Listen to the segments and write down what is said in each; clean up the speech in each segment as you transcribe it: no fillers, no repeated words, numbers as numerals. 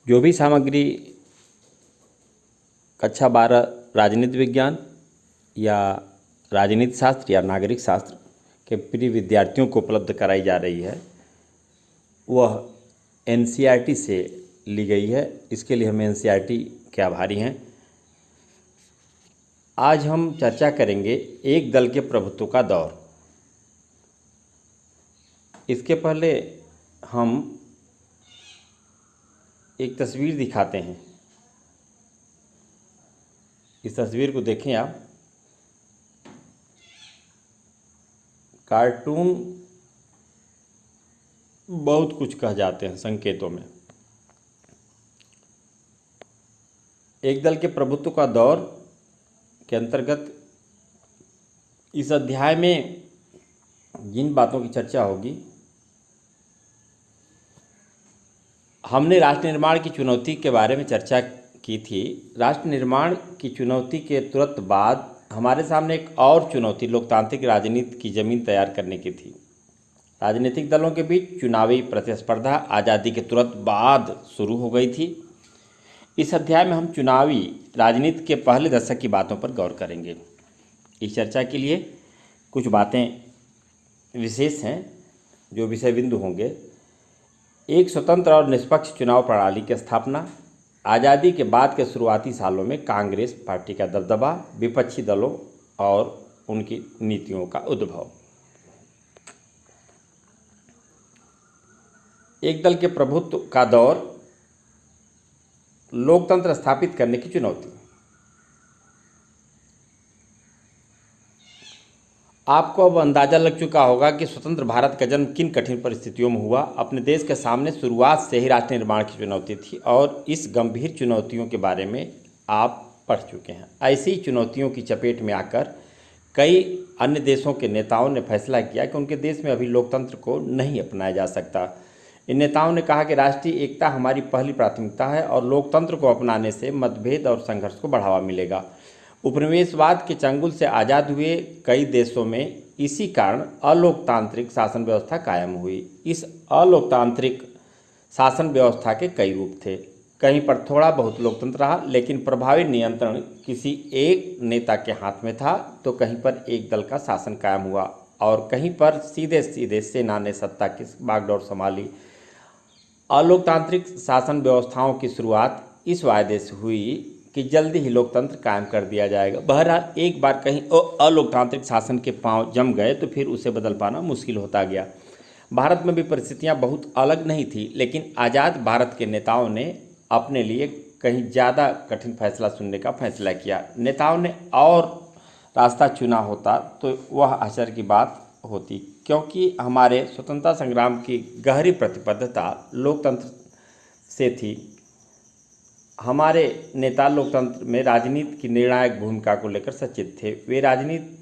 जो भी सामग्री कक्षा 12 राजनीति विज्ञान या राजनीति शास्त्र या नागरिक शास्त्र के प्रिय विद्यार्थियों को उपलब्ध कराई जा रही है वह एनसीईआरटी से ली गई है। इसके लिए हम एनसीईआरटी के आभारी हैं। आज हम चर्चा करेंगे एक दल के प्रभुत्व का दौर। इसके पहले हम एक तस्वीर दिखाते हैं। इस तस्वीर को देखें आप। कार्टून बहुत कुछ कह जाते हैं संकेतों में। एक दल के प्रभुत्व का दौर के अंतर्गत इस अध्याय में जिन बातों की चर्चा होगी, हमने राष्ट्र निर्माण की चुनौती के बारे में चर्चा की थी। राष्ट्र निर्माण की चुनौती के तुरंत बाद हमारे सामने एक और चुनौती लोकतांत्रिक राजनीति की ज़मीन तैयार करने की थी। राजनीतिक दलों के बीच चुनावी प्रतिस्पर्धा आज़ादी के तुरंत बाद शुरू हो गई थी। इस अध्याय में हम चुनावी राजनीति के पहले दशक की बातों पर गौर करेंगे। इस चर्चा के लिए कुछ बातें विशेष हैं जो विषय बिंदु होंगे। एक स्वतंत्र और निष्पक्ष चुनाव प्रणाली की स्थापना, आज़ादी के बाद के शुरुआती सालों में कांग्रेस पार्टी का दबदबा, विपक्षी दलों और उनकी नीतियों का उद्भव। एक दल के प्रभुत्व का दौर, लोकतंत्र स्थापित करने की चुनौती। आपको अब अंदाजा लग चुका होगा कि स्वतंत्र भारत का जन्म किन कठिन परिस्थितियों में हुआ। अपने देश के सामने शुरुआत से ही राष्ट्र निर्माण की चुनौती थी और इस गंभीर चुनौतियों के बारे में आप पढ़ चुके हैं। ऐसी चुनौतियों की चपेट में आकर कई अन्य देशों के नेताओं ने फैसला किया कि उनके देश में अभी लोकतंत्र को नहीं अपनाया जा सकता। इन नेताओं ने कहा कि राष्ट्रीय एकता हमारी पहली प्राथमिकता है और लोकतंत्र को अपनाने से मतभेद और संघर्ष को बढ़ावा मिलेगा। उपनिवेशवाद के चंगुल से आज़ाद हुए कई देशों में इसी कारण अलोकतांत्रिक शासन व्यवस्था कायम हुई। इस अलोकतांत्रिक शासन व्यवस्था के कई रूप थे। कहीं पर थोड़ा बहुत लोकतंत्र रहा, लेकिन प्रभावी नियंत्रण किसी एक नेता के हाथ में था, तो कहीं पर एक दल का शासन कायम हुआ और कहीं पर सीधे सीधे सेना ने सत्ता की बागडोर संभाली। अलोकतांत्रिक शासन व्यवस्थाओं की शुरुआत इस वायदे से हुई कि जल्दी ही लोकतंत्र कायम कर दिया जाएगा। बहरहाल एक बार कहीं अलोकतांत्रिक शासन के पांव जम गए तो फिर उसे बदल पाना मुश्किल होता गया। भारत में भी परिस्थितियां बहुत अलग नहीं थी, लेकिन आज़ाद भारत के नेताओं ने अपने लिए कहीं ज़्यादा कठिन फैसला सुनने का फैसला किया। नेताओं ने और रास्ता चुना होता तो वह आश्चर्य की बात होती, क्योंकि हमारे स्वतंत्रता संग्राम की गहरी प्रतिबद्धता लोकतंत्र से थी। हमारे नेता लोकतंत्र में राजनीति की निर्णायक भूमिका को लेकर सचेत थे। वे राजनीति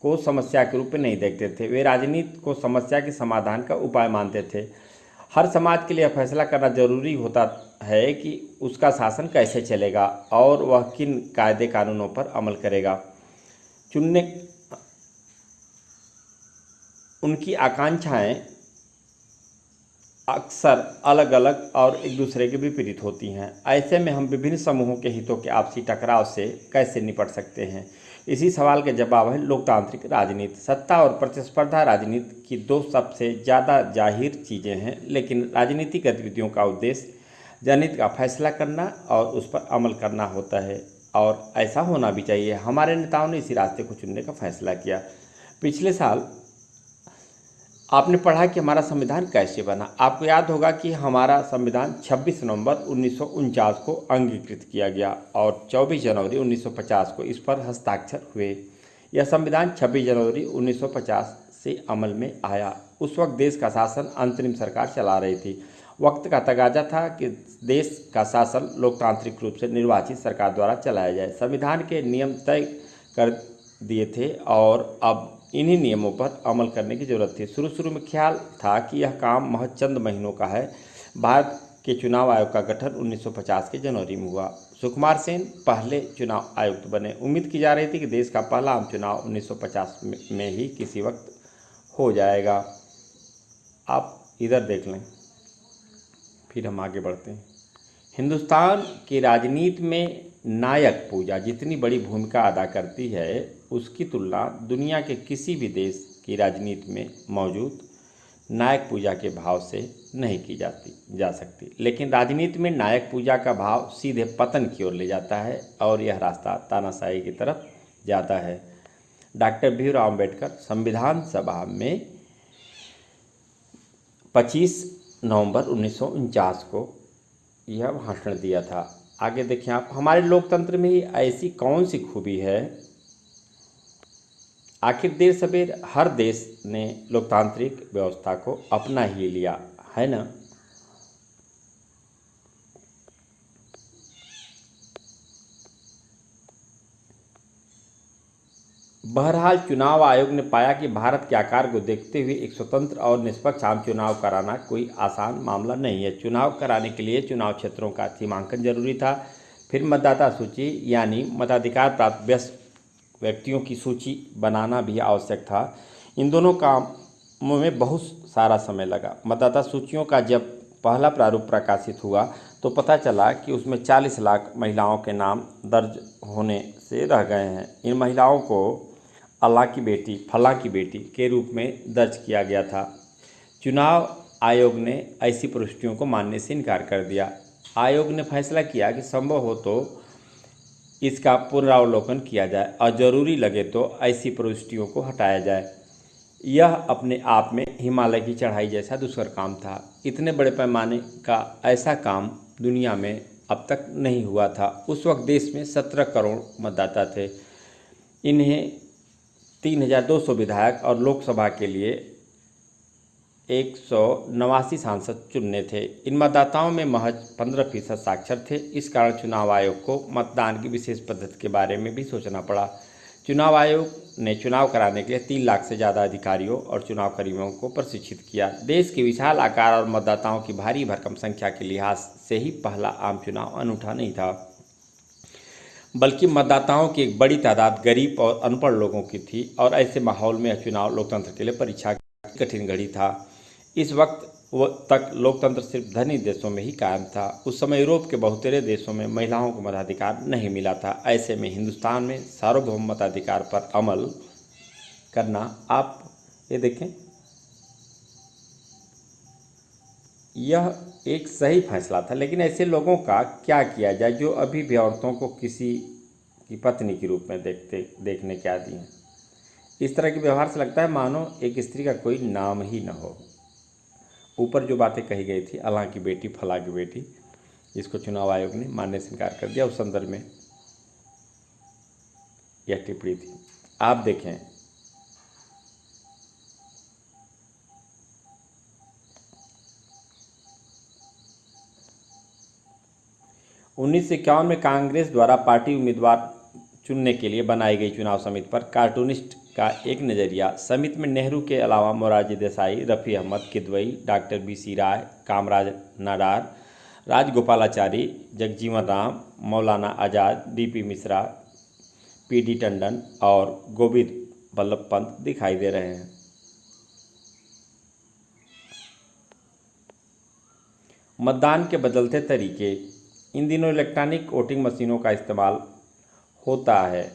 को समस्या के रूप में नहीं देखते थे, वे राजनीति को समस्या के समाधान का उपाय मानते थे। हर समाज के लिए यह फैसला करना जरूरी होता है कि उसका शासन कैसे चलेगा और वह किन कायदे कानूनों पर अमल करेगा। चुनने उनकी आकांक्षाएं अक्सर अलग अलग और एक दूसरे के विपरीत होती हैं। ऐसे में हम विभिन्न समूहों के हितों के आपसी टकराव से कैसे निपट सकते हैं, इसी सवाल के जवाब है लोकतांत्रिक राजनीति। सत्ता और प्रतिस्पर्धा राजनीति की दो सबसे ज़्यादा जाहिर चीज़ें हैं, लेकिन राजनीतिक गतिविधियों का उद्देश्य जनहित का फैसला करना और उस पर अमल करना होता है, और ऐसा होना भी चाहिए। हमारे नेताओं ने इसी रास्ते को चुनने का फैसला किया। पिछले साल आपने पढ़ा कि हमारा संविधान कैसे बना। आपको याद होगा कि हमारा संविधान 26 नवंबर 1949 को अंगीकृत किया गया और 24 जनवरी 1950 को इस पर हस्ताक्षर हुए। यह संविधान 26 जनवरी 1950 से अमल में आया। उस वक्त देश का शासन अंतरिम सरकार चला रही थी। वक्त का तगाजा था कि देश का शासन लोकतांत्रिक रूप से निर्वाचित सरकार द्वारा चलाया जाए। संविधान के नियम तय कर दिए थे और अब इन्हीं नियमों पर अमल करने की जरूरत थी। शुरू में ख्याल था कि यह काम महज चंद महीनों का है। भारत के चुनाव आयोग का गठन 1950 के जनवरी में हुआ। सुकुमार सेन पहले चुनाव आयुक्त बने। उम्मीद की जा रही थी कि देश का पहला आम चुनाव 1950 में ही किसी वक्त हो जाएगा। आप इधर देख लें। फिर हम आगे बढ़ते हैं। हिंदुस्तान की राजनीति में नायक पूजा जितनी बड़ी भूमिका अदा करती है, उसकी तुलना दुनिया के किसी भी देश की राजनीति में मौजूद नायक पूजा के भाव से नहीं की जा सकती। लेकिन राजनीति में नायक पूजा का भाव सीधे पतन की ओर ले जाता है और यह रास्ता तानाशाही की तरफ जाता है। डॉक्टर भीमराव अम्बेडकर संविधान सभा में 25 नवंबर 1949 को यह भाषण दिया था। आगे देखें आप, हमारे लोकतंत्र में ही ऐसी कौन सी खूबी है, आखिर देर सवेर हर देश ने लोकतांत्रिक व्यवस्था को अपना ही लिया है ना। बहरहाल चुनाव आयोग ने पाया कि भारत के आकार को देखते हुए एक स्वतंत्र और निष्पक्ष आम चुनाव कराना कोई आसान मामला नहीं है। चुनाव कराने के लिए चुनाव क्षेत्रों का सीमांकन जरूरी था, फिर मतदाता सूची यानी मताधिकार प्राप्त व्यक्तियों की सूची बनाना भी आवश्यक था। इन दोनों कामों में बहुत सारा समय लगा। मतदाता सूचियों का जब पहला प्रारूप प्रकाशित हुआ तो पता चला कि उसमें 40 लाख महिलाओं के नाम दर्ज होने से रह गए हैं। इन महिलाओं को अल्लाह की बेटी, फलां की बेटी के रूप में दर्ज किया गया था। चुनाव आयोग ने ऐसी प्रविष्टियों को मानने से इनकार कर दिया। आयोग ने फैसला किया कि संभव हो तो इसका पुनरावलोकन किया जाए और ज़रूरी लगे तो ऐसी प्रविष्टियों को हटाया जाए। यह अपने आप में हिमालय की चढ़ाई जैसा दुष्कर काम था। इतने बड़े पैमाने का ऐसा काम दुनिया में अब तक नहीं हुआ था। उस वक्त देश में 17 करोड़ मतदाता थे। इन्हें 3200 विधायक और लोकसभा के लिए 189 सांसद चुनने थे। इन मतदाताओं में महज 15% साक्षर थे। इस कारण चुनाव आयोग को मतदान की विशेष पद्धति के बारे में भी सोचना पड़ा। चुनाव आयोग ने चुनाव कराने के लिए 3 लाख से ज़्यादा अधिकारियों और चुनाव कर्मियों को प्रशिक्षित किया। देश के विशाल आकार और मतदाताओं की भारी भरकम संख्या के लिहाज से ही पहला आम चुनाव अनूठा नहीं था, बल्कि मतदाताओं की एक बड़ी तादाद गरीब और अनपढ़ लोगों की थी और ऐसे माहौल में यह चुनाव लोकतंत्र के लिए परीक्षा की कठिन घड़ी था। इस वक्त तक लोकतंत्र सिर्फ धनी देशों में ही कायम था। उस समय यूरोप के बहुतेरे देशों में महिलाओं को मताधिकार नहीं मिला था। ऐसे में हिंदुस्तान में सार्वभौम मताधिकार पर अमल करना, आप ये देखें, यह एक सही फैसला था। लेकिन ऐसे लोगों का क्या किया जाए जो अभी भी औरतों को किसी की पत्नी के रूप में देखने के आदी हैं। इस तरह के व्यवहार से लगता है मानो एक स्त्री का कोई नाम ही न हो। ऊपर जो बातें कही गई थी, अल्लाह की बेटी, फलां की बेटी, इसको चुनाव आयोग ने मानने से इनकार कर दिया। उस संदर्भ में यह टिप्पणी थी। आप देखें, उन्नीस में कांग्रेस द्वारा पार्टी उम्मीदवार चुनने के लिए बनाई गई चुनाव समिति पर कार्टूनिस्ट का एक नज़रिया। समिति में नेहरू के अलावा मोरारजी देसाई, रफ़ी अहमद किदवई, डॉक्टर BC राय, कामराज नाडार, राजगोपालाचारी, जगजीवन राम, मौलाना आज़ाद, DP मिश्रा, PD टंडन और गोविंद बल्लभ पंत दिखाई दे रहे हैं। मतदान के बदलते तरीके। इन दिनों इलेक्ट्रॉनिक वोटिंग मशीनों का इस्तेमाल होता है।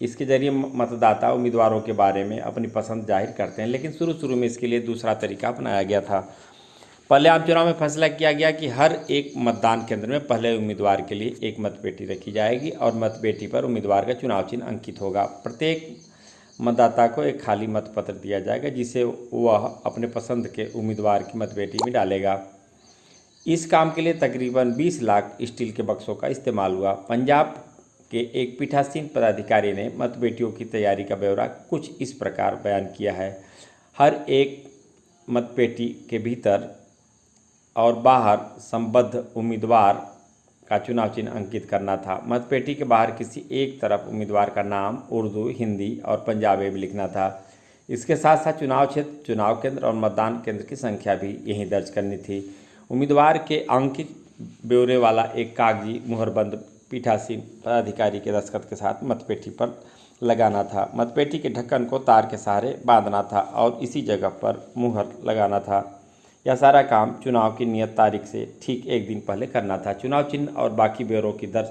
इसके जरिए मतदाता उम्मीदवारों के बारे में अपनी पसंद जाहिर करते हैं। लेकिन शुरू में इसके लिए दूसरा तरीका अपनाया गया था। पहले आम चुनाव में फैसला किया गया कि हर एक मतदान केंद्र में पहले उम्मीदवार के लिए एक मतपेटी रखी जाएगी और मतपेटी पर उम्मीदवार का चुनाव चिन्ह अंकित होगा। प्रत्येक मतदाता को एक खाली मतपत्र दिया जाएगा जिसे वह अपने पसंद के उम्मीदवार की मतपेटी में डालेगा। इस काम के लिए तकरीबन 20 लाख स्टील के बक्सों का इस्तेमाल हुआ। पंजाब के एक पीठासीन पदाधिकारी ने मतपेटियों की तैयारी का ब्यौरा कुछ इस प्रकार बयान किया है। हर एक मतपेटी के भीतर और बाहर संबद्ध उम्मीदवार का चुनाव चिन्ह अंकित करना था। मतपेटी के बाहर किसी एक तरफ उम्मीदवार का नाम उर्दू, हिंदी और पंजाबी में लिखना था। इसके साथ साथ चुनाव क्षेत्र, चुनाव केंद्र और मतदान केंद्र की संख्या भी यहीं दर्ज करनी थी। उम्मीदवार के अंकित ब्यौरे वाला एक कागजी मुहरबंद पीठासीन पदाधिकारी के दस्तखत के साथ मतपेटी पर लगाना था। मतपेटी के ढक्कन को तार के सहारे बांधना था और इसी जगह पर मुहर लगाना था। यह सारा काम चुनाव की नियत तारीख से ठीक एक दिन पहले करना था। चुनाव चिन्ह और बाकी ब्यौरों की दर्ज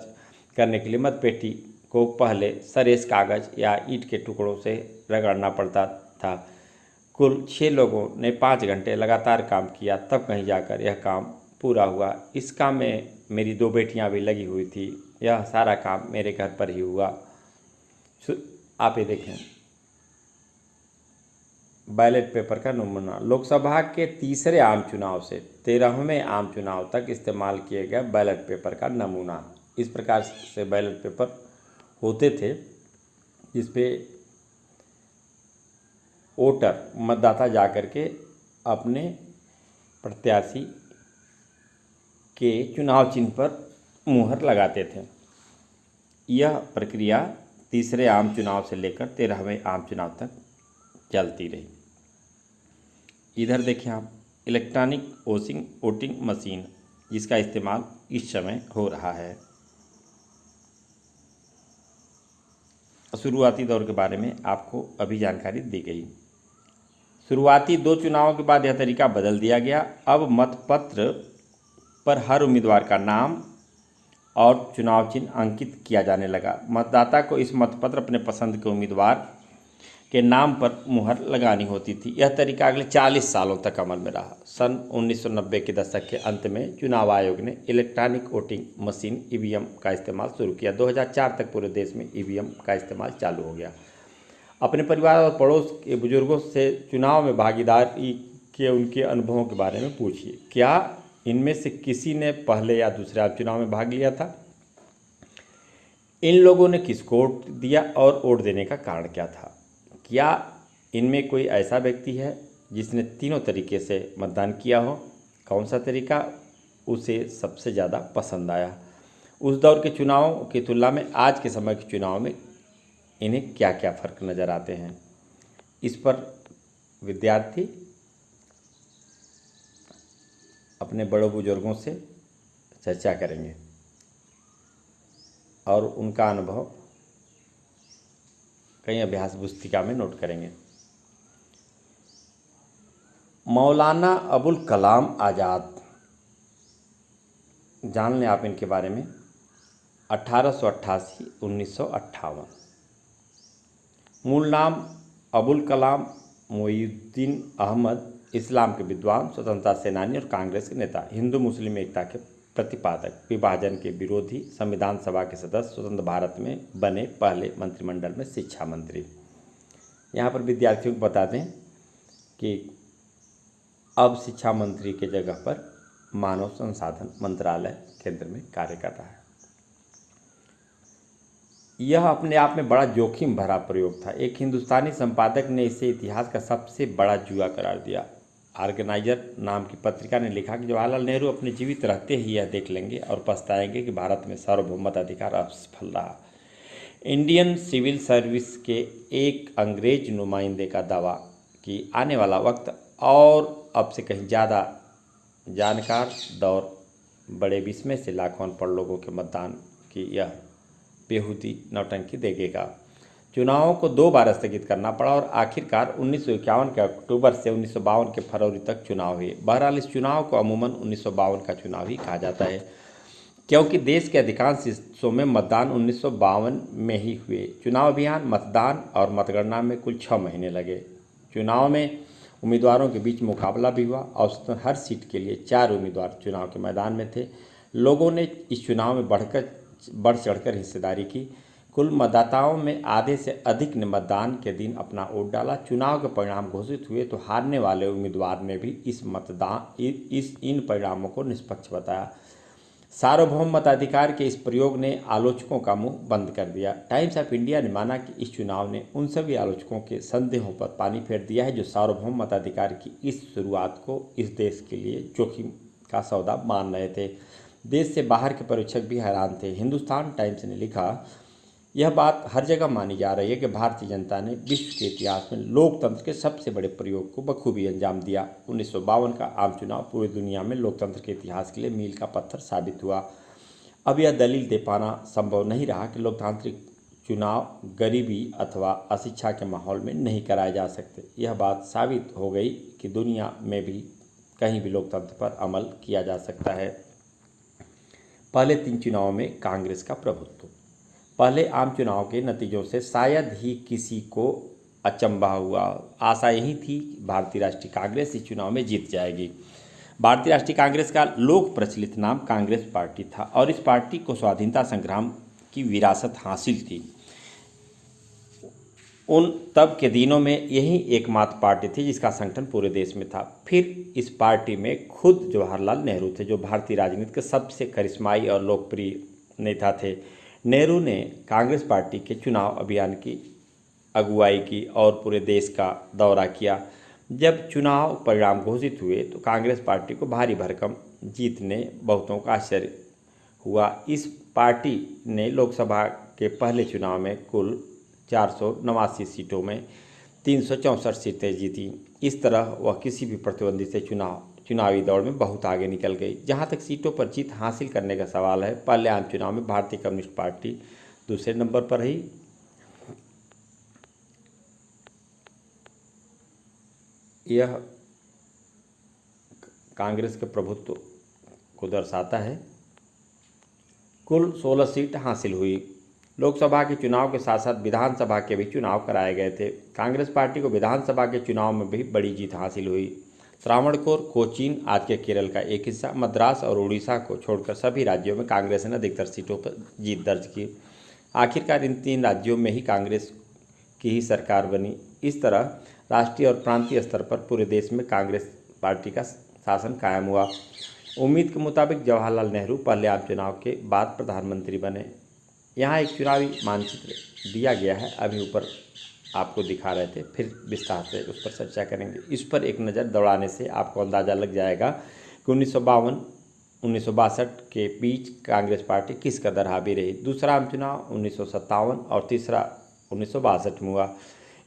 करने के लिए मतपेटी को पहले सरेस कागज या ईंट के टुकड़ों से रगड़ना पड़ता था। कुल 6 लोगों ने 5 घंटे लगातार काम किया, तब कहीं जाकर यह काम पूरा हुआ। इस काम में मेरी 2 बेटियां भी लगी हुई थी। यह सारा काम मेरे घर पर ही हुआ। आप ये देखें, बैलेट पेपर का नमूना। लोकसभा के तीसरे आम चुनाव से 13वें आम चुनाव तक इस्तेमाल किए गए बैलेट पेपर का नमूना। इस प्रकार से बैलेट पेपर होते थे जिसपे वोटर मतदाता जाकर के अपने प्रत्याशी के चुनाव चिन्ह पर मुहर लगाते थे। यह प्रक्रिया तीसरे आम चुनाव से लेकर 13वें आम चुनाव तक चलती रही। इधर देखिए आप, इलेक्ट्रॉनिक वोटिंग मशीन जिसका इस्तेमाल इस समय हो रहा है। शुरुआती दौर के बारे में आपको अभी जानकारी दी गई। शुरुआती 2 चुनावों के बाद यह तरीका बदल दिया गया। अब मतपत्र पर हर उम्मीदवार का नाम और चुनाव चिन्ह अंकित किया जाने लगा। मतदाता को इस मतपत्र अपने पसंद के उम्मीदवार के नाम पर मुहर लगानी होती थी। यह तरीका अगले 40 सालों तक अमल में रहा। सन 1990 के दशक के अंत में चुनाव आयोग ने इलेक्ट्रॉनिक वोटिंग मशीन ईवीएम का इस्तेमाल शुरू किया। 2004 तक पूरे देश में ईवीएम का इस्तेमाल चालू हो गया। अपने परिवार और पड़ोस के बुजुर्गों से चुनाव में भागीदारी के उनके अनुभवों के बारे में पूछिए। क्या इनमें से किसी ने पहले या दूसरे आम चुनाव में भाग लिया था? इन लोगों ने किसको वोट दिया और वोट देने का कारण क्या था? क्या इनमें कोई ऐसा व्यक्ति है जिसने तीनों तरीके से मतदान किया हो? कौन सा तरीका उसे सबसे ज़्यादा पसंद आया? उस दौर के चुनावों की तुलना में आज के समय के चुनाव में इन्हें क्या क्या फ़र्क नज़र आते हैं? इस पर विद्यार्थी अपने बड़ों बुजुर्गों से चर्चा करेंगे और उनका अनुभव कई अभ्यास पुस्तिका में नोट करेंगे। मौलाना अबुल कलाम आज़ाद, जान लें आप इनके बारे में। 1888-1958। मूल नाम अबुल कलाम मोइनुद्दीन अहमद, इस्लाम के विद्वान, स्वतंत्रता सेनानी और कांग्रेस के नेता, हिंदू मुस्लिम एकता के प्रतिपादक, विभाजन के विरोधी, संविधान सभा के सदस्य, स्वतंत्र भारत में बने पहले मंत्रिमंडल में शिक्षा मंत्री। यहाँ पर विद्यार्थियों को बता दें कि अब शिक्षा मंत्री के जगह पर मानव संसाधन मंत्रालय केंद्र में कार्य कर रहा है। यह अपने आप में बड़ा जोखिम भरा प्रयोग था। एक हिंदुस्तानी संपादक ने इसे इतिहास का सबसे बड़ा जुआ करार दिया। ऑर्गेनाइजर नाम की पत्रिका ने लिखा कि जवाहरलाल नेहरू अपने जीवित रहते ही यह देख लेंगे और पछताएंगे कि भारत में सार्वभौमत अधिकार असफल रहा। इंडियन सिविल सर्विस के एक अंग्रेज नुमाइंदे का दावा कि आने वाला वक्त और अब से कहीं ज़्यादा जानकार दौर बड़े विस्मय से लाखों अनपढ़ लोगों के मतदान की यह बेहूदी नौटंकी देखेगा। चुनावों को 2 बार स्थगित करना पड़ा और आखिरकार 1951 के अक्टूबर से 1952 के फरवरी तक चुनाव हुए। बहरहाल इस चुनाव को अमूमन 1952 का चुनाव ही कहा जाता है, क्योंकि देश के अधिकांश हिस्सों में मतदान 1952 में ही हुए। चुनाव अभियान, मतदान और मतगणना में कुल 6 महीने लगे। चुनाव में उम्मीदवारों के बीच मुकाबला भी हुआ। औसतन हर सीट के लिए 4 उम्मीदवार चुनाव के मैदान में थे। लोगों ने इस चुनाव में बढ़ चढ़कर हिस्सेदारी की। कुल मतदाताओं में आधे से अधिक ने मतदान के दिन अपना वोट डाला। चुनाव के परिणाम घोषित हुए तो हारने वाले उम्मीदवार ने भी इन परिणामों को निष्पक्ष बताया। सार्वभौम मताधिकार के इस प्रयोग ने आलोचकों का मुंह बंद कर दिया। टाइम्स ऑफ इंडिया ने माना कि इस चुनाव ने उन सभी आलोचकों के संदेहों पर पानी फेर दिया है जो सार्वभौम मताधिकार की इस शुरुआत को इस देश के लिए जोखिम का सौदा मान रहे थे। देश से बाहर के पर्यवेक्षक भी हैरान थे। हिंदुस्तान टाइम्स ने लिखा, यह बात हर जगह मानी जा रही है कि भारतीय जनता ने विश्व के इतिहास में लोकतंत्र के सबसे बड़े प्रयोग को बखूबी अंजाम दिया। 1952 का आम चुनाव पूरी दुनिया में लोकतंत्र के इतिहास के लिए मील का पत्थर साबित हुआ। अब यह दलील दे पाना संभव नहीं रहा कि लोकतांत्रिक चुनाव गरीबी अथवा अशिक्षा के माहौल में नहीं कराए जा सकते। यह बात साबित हो गई कि दुनिया में भी कहीं भी लोकतंत्र पर अमल किया जा सकता है। पहले 3 चुनावों में कांग्रेस का प्रभुत्व। पहले आम चुनाव के नतीजों से शायद ही किसी को अचंभा हुआ। आशा यही थी कि भारतीय राष्ट्रीय कांग्रेस इस चुनाव में जीत जाएगी। भारतीय राष्ट्रीय कांग्रेस का लोक प्रचलित नाम कांग्रेस पार्टी था और इस पार्टी को स्वाधीनता संग्राम की विरासत हासिल थी। उन तब के दिनों में यही एकमात्र पार्टी थी जिसका संगठन पूरे देश में था। फिर इस पार्टी में खुद जवाहरलाल नेहरू थे, जो भारतीय राजनीति के सबसे करिश्माई और लोकप्रिय नेता थे। नेहरू ने कांग्रेस पार्टी के चुनाव अभियान की अगुवाई की और पूरे देश का दौरा किया। जब चुनाव परिणाम घोषित हुए तो कांग्रेस पार्टी को भारी भरकम जीत ने बहुतों का आश्चर्य हुआ। इस पार्टी ने लोकसभा के पहले चुनाव में कुल 489 सीटों में 364 सीटें जीती। इस तरह वह किसी भी प्रतिद्वंदी से चुनावी दौड़ में बहुत आगे निकल गई। जहां तक सीटों पर जीत हासिल करने का सवाल है, पहले आम चुनाव में भारतीय कम्युनिस्ट पार्टी दूसरे नंबर पर रही। यह कांग्रेस के प्रभुत्व को दर्शाता है। कुल 16 सीट हासिल हुई। लोकसभा के चुनाव के साथ साथ विधानसभा के भी चुनाव कराए गए थे। कांग्रेस पार्टी को विधानसभा के चुनाव में भी बड़ी जीत हासिल हुई। त्रावणकोर, कोचीन, आज के केरल का एक हिस्सा, मद्रास और उड़ीसा को छोड़कर सभी राज्यों में कांग्रेस ने अधिकतर सीटों पर जीत दर्ज की। आखिरकार इन 3 राज्यों में ही कांग्रेस की ही सरकार बनी। इस तरह राष्ट्रीय और प्रांतीय स्तर पर पूरे देश में कांग्रेस पार्टी का शासन कायम हुआ। उम्मीद के मुताबिक जवाहरलाल नेहरू पहले आम चुनाव के बाद प्रधानमंत्री बने। यहाँ एक चुनावी मानचित्र दिया गया है, अभी ऊपर आपको दिखा रहे थे, फिर विस्तार से उस पर चर्चा करेंगे। इस पर एक नज़र दौड़ाने से आपको अंदाज़ा लग जाएगा कि 1952-1962 के बीच कांग्रेस पार्टी किस कदर हावी रही। दूसरा आम चुनाव 1957 और तीसरा 1962 में हुआ।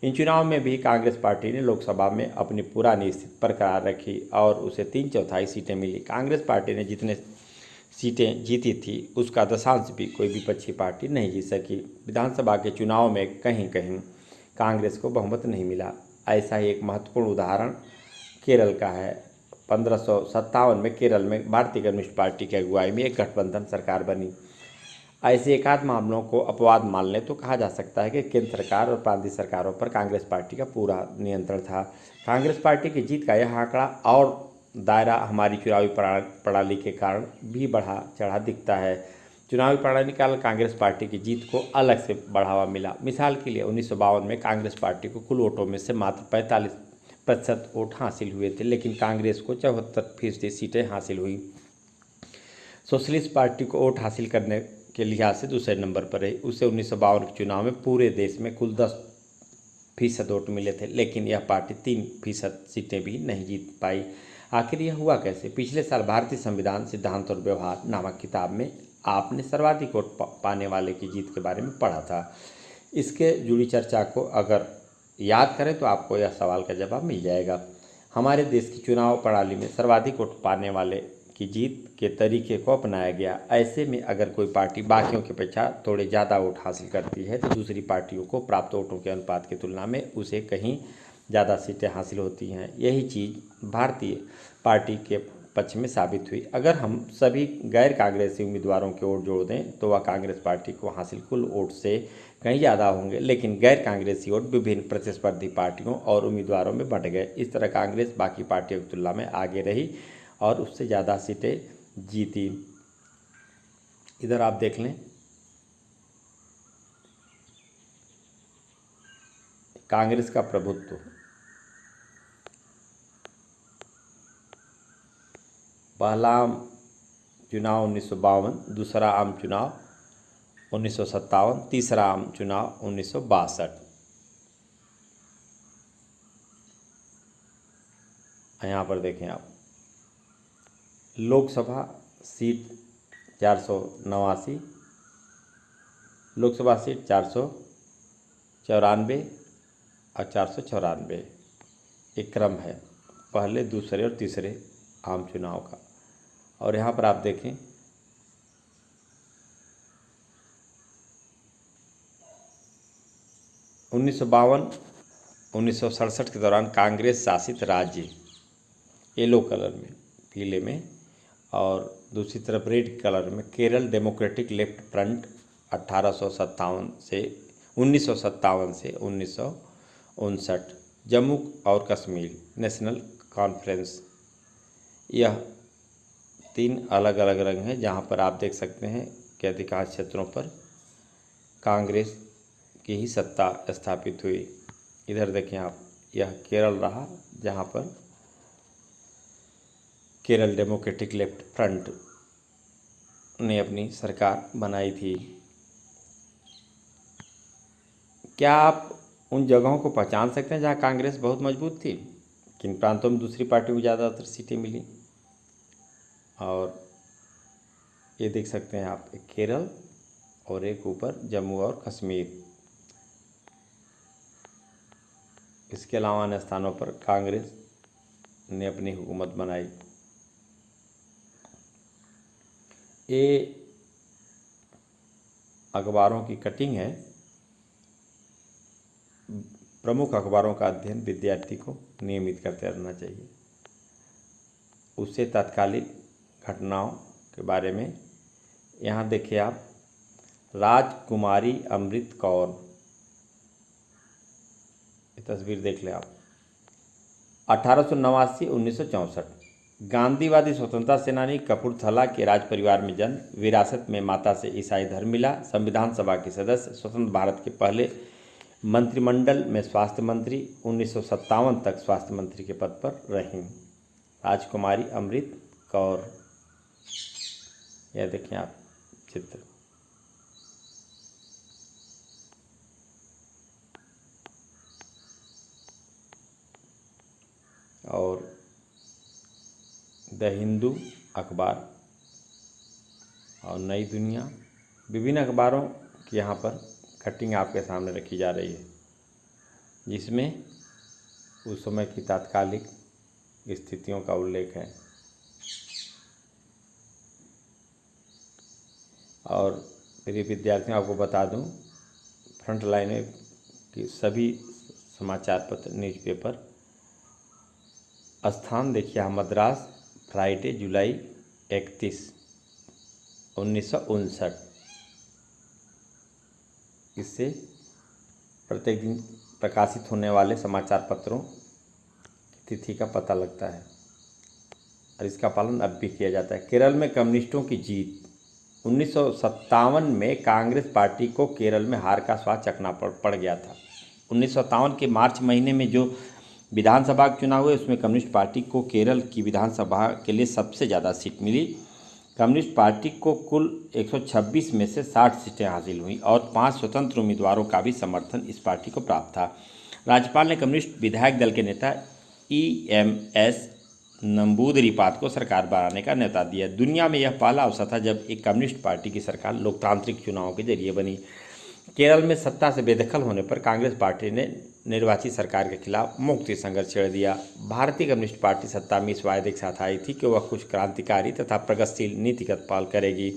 इन चुनाव में भी कांग्रेस पार्टी ने लोकसभा में अपनी पुरानी स्थिति बरकरार रखी और उसे 3/4 सीटें मिली। कांग्रेस पार्टी ने जितने सीटें जीती थी उसका दशांश भी कोई विपक्षी पार्टी नहीं जीत सकी। विधानसभा के चुनाव में कहीं कहीं कांग्रेस को बहुमत नहीं मिला। ऐसा ही एक महत्वपूर्ण उदाहरण केरल का है। 1557 में केरल में भारतीय कम्युनिस्ट पार्टी की अगुवाई में एक गठबंधन सरकार बनी। ऐसे एकाध मामलों को अपवाद मान लें तो कहा जा सकता है कि केंद्र सरकार और प्रांतीय सरकारों पर कांग्रेस पार्टी का पूरा नियंत्रण था। कांग्रेस पार्टी की जीत का यह आंकड़ा और दायरा हमारी चुनावी प्रणाली के कारण भी बढ़ा चढ़ा दिखता है। चुनावी प्रणाली का कांग्रेस पार्टी की जीत को अलग से बढ़ावा मिला। मिसाल के लिए 1952 में कांग्रेस पार्टी को कुल वोटों में से मात्र 45% वोट हासिल हुए थे, लेकिन कांग्रेस को 74% सीटें हासिल हुई। सोशलिस्ट पार्टी को वोट हासिल करने के लिहाज से दूसरे नंबर पर रही। उसे 1952 के चुनाव में पूरे देश में कुल 10% वोट मिले थे, लेकिन यह पार्टी 3% सीटें भी नहीं जीत पाई। आखिर यह हुआ कैसे? पिछले साल भारतीय संविधान, सिद्धांत और व्यवहार नामक किताब में आपने सर्वाधिक वोट पाने वाले की जीत के बारे में पढ़ा था। इसके जुड़ी चर्चा को अगर याद करें तो आपको यह सवाल का जवाब मिल जाएगा। हमारे देश की चुनाव प्रणाली में सर्वाधिक वोट पाने वाले की जीत के तरीके को अपनाया गया। ऐसे में अगर कोई पार्टी बाकियों की अपेक्षा थोड़े ज़्यादा वोट हासिल करती है तो दूसरी पार्टियों को प्राप्त वोटों के अनुपात की तुलना में उसे कहीं ज़्यादा सीटें हासिल होती हैं। यही चीज़ भारतीय पार्टी के पक्ष में साबित हुई। अगर हम सभी गैर कांग्रेसी उम्मीदवारों के वोट जोड़ दें तो वह कांग्रेस पार्टी को हासिल कुल वोट से कहीं ज़्यादा होंगे, लेकिन गैर कांग्रेसी वोट विभिन्न प्रतिस्पर्धी पार्टियों और उम्मीदवारों में बंट गए। इस तरह कांग्रेस बाकी पार्टियों की तुलना में आगे रही और उससे ज़्यादा सीटें जीती। इधर आप देख लें, कांग्रेस का प्रभुत्व। पहला आम चुनाव 1952, दूसरा आम चुनाव 1957, तीसरा आम चुनाव 1962। यहाँ पर देखें आप, लोकसभा सीट 489, लोकसभा सीट 494 और 494। एक क्रम है पहले, दूसरे और तीसरे आम चुनाव का। और यहाँ पर आप देखें, उन्नीस सौ 1967 के दौरान कांग्रेस शासित राज्य येलो कलर में, पीले में, और दूसरी तरफ रेड कलर में केरल डेमोक्रेटिक लेफ्ट फ्रंट 1857 से 1957 से 1959, जम्मू और कश्मीर नेशनल कॉन्फ्रेंस। यह 3 अलग अलग रंग हैं, जहां पर आप देख सकते हैं कि अधिकांश क्षेत्रों पर कांग्रेस की ही सत्ता स्थापित हुई। इधर देखें आप, यह केरल रहा जहां पर केरल डेमोक्रेटिक लेफ्ट फ्रंट ने अपनी सरकार बनाई थी। क्या आप उन जगहों को पहचान सकते हैं जहां कांग्रेस बहुत मजबूत थी? किन प्रांतों में दूसरी पार्टी को ज़्यादातर सीटें मिली? और ये देख सकते हैं आप, एक केरल और एक ऊपर जम्मू और कश्मीर। इसके अलावा अन्य स्थानों पर कांग्रेस ने अपनी हुकूमत बनाई। ये अखबारों की कटिंग है। प्रमुख अखबारों का अध्ययन विद्यार्थी को नियमित करते रहना चाहिए। उससे तत्कालिक घटनाओं के बारे में यहाँ देखिए आप, राजकुमारी अमृत कौर, ये तस्वीर देख लें आप। 1889-1964, गांधीवादी स्वतंत्रता सेनानी, कपूरथला के राज परिवार में जन्म, विरासत में माता से ईसाई धर्म मिला, संविधान सभा के सदस्य, स्वतंत्र भारत के पहले मंत्रिमंडल में स्वास्थ्य मंत्री, 1957 तक स्वास्थ्य मंत्री के पद पर रहीं। राजकुमारी अमृत कौर, यह देखें आप चित्र। और द हिंदू अखबार और नई दुनिया, विभिन्न अखबारों की यहाँ पर कटिंग आपके सामने रखी जा रही है, जिसमें उस समय की तात्कालिक स्थितियों का उल्लेख है। और प्रिय विद्यार्थियों, आपको बता दूं, फ्रंट लाइन की सभी समाचार पत्र, न्यूज़पेपर, स्थान देखिए, मद्रास, फ्राइडे जुलाई 31, 1959। इससे प्रत्येक दिन प्रकाशित होने वाले समाचार पत्रों की तिथि का पता लगता है और इसका पालन अब भी किया जाता है। केरल में कम्युनिस्टों की जीत। 1957 में कांग्रेस पार्टी को केरल में हार का स्वाद चखना पड़ गया था। 1957 के मार्च महीने में जो विधानसभा के चुनाव हुए, उसमें कम्युनिस्ट पार्टी को केरल की विधानसभा के लिए सबसे ज़्यादा सीट मिली। कम्युनिस्ट पार्टी को कुल 126 में से 60 सीटें हासिल हुई और 5 स्वतंत्र उम्मीदवारों का भी समर्थन इस पार्टी को प्राप्त था। राज्यपाल ने कम्युनिस्ट विधायक दल के नेता EMS नंबूदरीपाद को सरकार बनाने का न्योता दिया। दुनिया में यह पहला अवसर था जब एक कम्युनिस्ट पार्टी की सरकार लोकतांत्रिक चुनावों के जरिए बनी। केरल में सत्ता से बेदखल होने पर कांग्रेस पार्टी ने निर्वाचित सरकार के खिलाफ मुक्ति संघर्ष छेड़ दिया। भारतीय कम्युनिस्ट पार्टी सत्ता में इस वायदे के साथ आई थी कि वह कुछ क्रांतिकारी तथा प्रगतिशील नीतिगत पहल करेगी।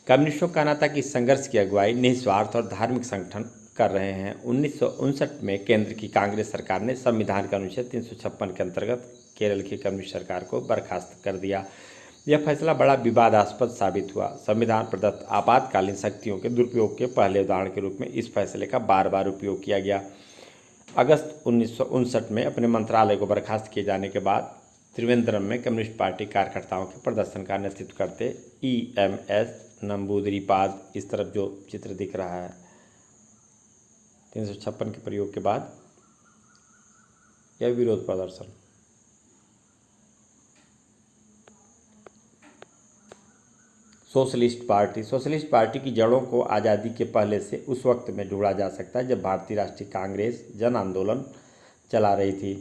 कम्युनिस्टों का कहना था कि इस संघर्ष की अगुवाई निस्वार्थ और धार्मिक संगठन कर रहे हैं। 1959 में केंद्र की कांग्रेस सरकार ने संविधान के अनुच्छेद 356 के अंतर्गत केरल की कम्युनिस्ट सरकार को बर्खास्त कर दिया। यह फैसला बड़ा विवादास्पद साबित हुआ। संविधान प्रदत्त आपातकालीन शक्तियों के दुरुपयोग के पहले उदाहरण के रूप में इस फैसले का बार बार उपयोग किया गया। अगस्त 1959 में अपने मंत्रालय को बर्खास्त किए जाने के बाद त्रिवेंद्रम में कम्युनिस्ट पार्टी कार्यकर्ताओं के प्रदर्शन का नेतृत्व करते EMS नंबूदरीपाद, इस तरफ जो चित्र दिख रहा है, 356 के प्रयोग के बाद यह विरोध प्रदर्शन। सोशलिस्ट पार्टी की जड़ों को आज़ादी के पहले से उस वक्त में ढूंढा जा सकता है जब भारतीय राष्ट्रीय कांग्रेस जन आंदोलन चला रही थी।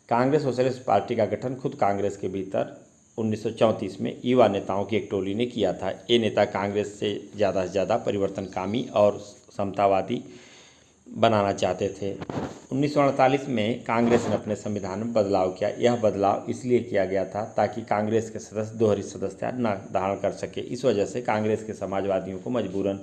कांग्रेस सोशलिस्ट पार्टी का गठन खुद कांग्रेस के भीतर 1934 में युवा नेताओं की एक टोली ने किया था। ये नेता कांग्रेस से ज़्यादा परिवर्तनकामी और समतावादी बनाना चाहते थे। 1948 में कांग्रेस ने अपने संविधान में बदलाव किया। यह बदलाव इसलिए किया गया था ताकि कांग्रेस के सदस्य दोहरी सदस्यता न धारण कर सके। इस वजह से कांग्रेस के समाजवादियों को मजबूरन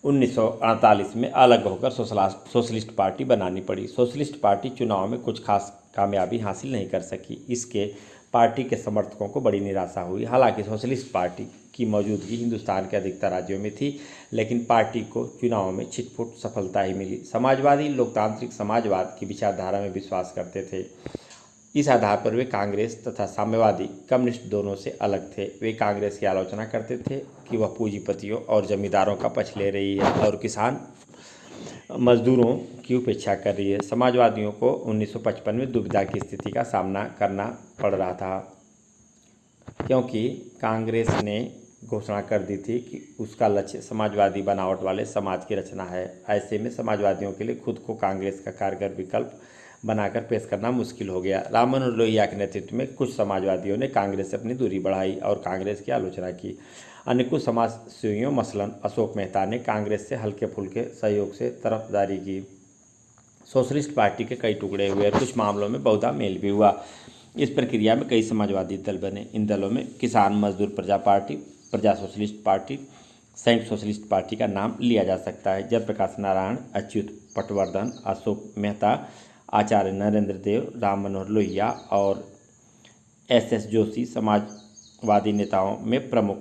1948 में अलग होकर सोशलिस्ट पार्टी बनानी पड़ी। सोशलिस्ट पार्टी चुनाव में कुछ खास कामयाबी हासिल नहीं कर सकी। इसके पार्टी के समर्थकों को बड़ी निराशा हुई। हालांकि सोशलिस्ट पार्टी की मौजूदगी हिंदुस्तान के अधिकतर राज्यों में थी, लेकिन पार्टी को चुनाव में छिटपुट सफलता ही मिली। समाजवादी लोकतांत्रिक समाजवाद की विचारधारा में विश्वास करते थे। इस आधार पर वे कांग्रेस तथा साम्यवादी कम्युनिस्ट दोनों से अलग थे। वे कांग्रेस की आलोचना करते थे कि वह पूंजीपतियों और जमींदारों का पक्ष ले रही है और किसान मजदूरों की उपेक्षा कर रही है। समाजवादियों को 1955 में दुविधा की स्थिति का सामना करना पड़ रहा था, क्योंकि कांग्रेस ने घोषणा कर दी थी कि उसका लक्ष्य समाजवादी बनावट वाले समाज की रचना है। ऐसे में समाजवादियों के लिए खुद को कांग्रेस का कारगर विकल्प बनाकर पेश करना मुश्किल हो गया। राम मनोहर लोहिया के नेतृत्व में कुछ समाजवादियों ने कांग्रेस से अपनी दूरी बढ़ाई और कांग्रेस की आलोचना की। अन्य कुछ समाजसेवियों मसलन अशोक मेहता ने कांग्रेस से हल्के फुल्के सहयोग से तरफदारी की। सोशलिस्ट पार्टी के कई टुकड़े हुए और कुछ मामलों में बहुधा मेल भी हुआ। इस प्रक्रिया में कई समाजवादी दल बने। इन दलों में किसान मजदूर प्रजा पार्टी, प्रजा सोशलिस्ट पार्टी, संयुक्त सोशलिस्ट पार्टी का नाम लिया जा सकता है। जयप्रकाश नारायण, अच्युत पटवर्धन, अशोक मेहता, आचार्य नरेंद्र देव, राम मनोहर लोहिया और एस जोशी समाजवादी नेताओं में प्रमुख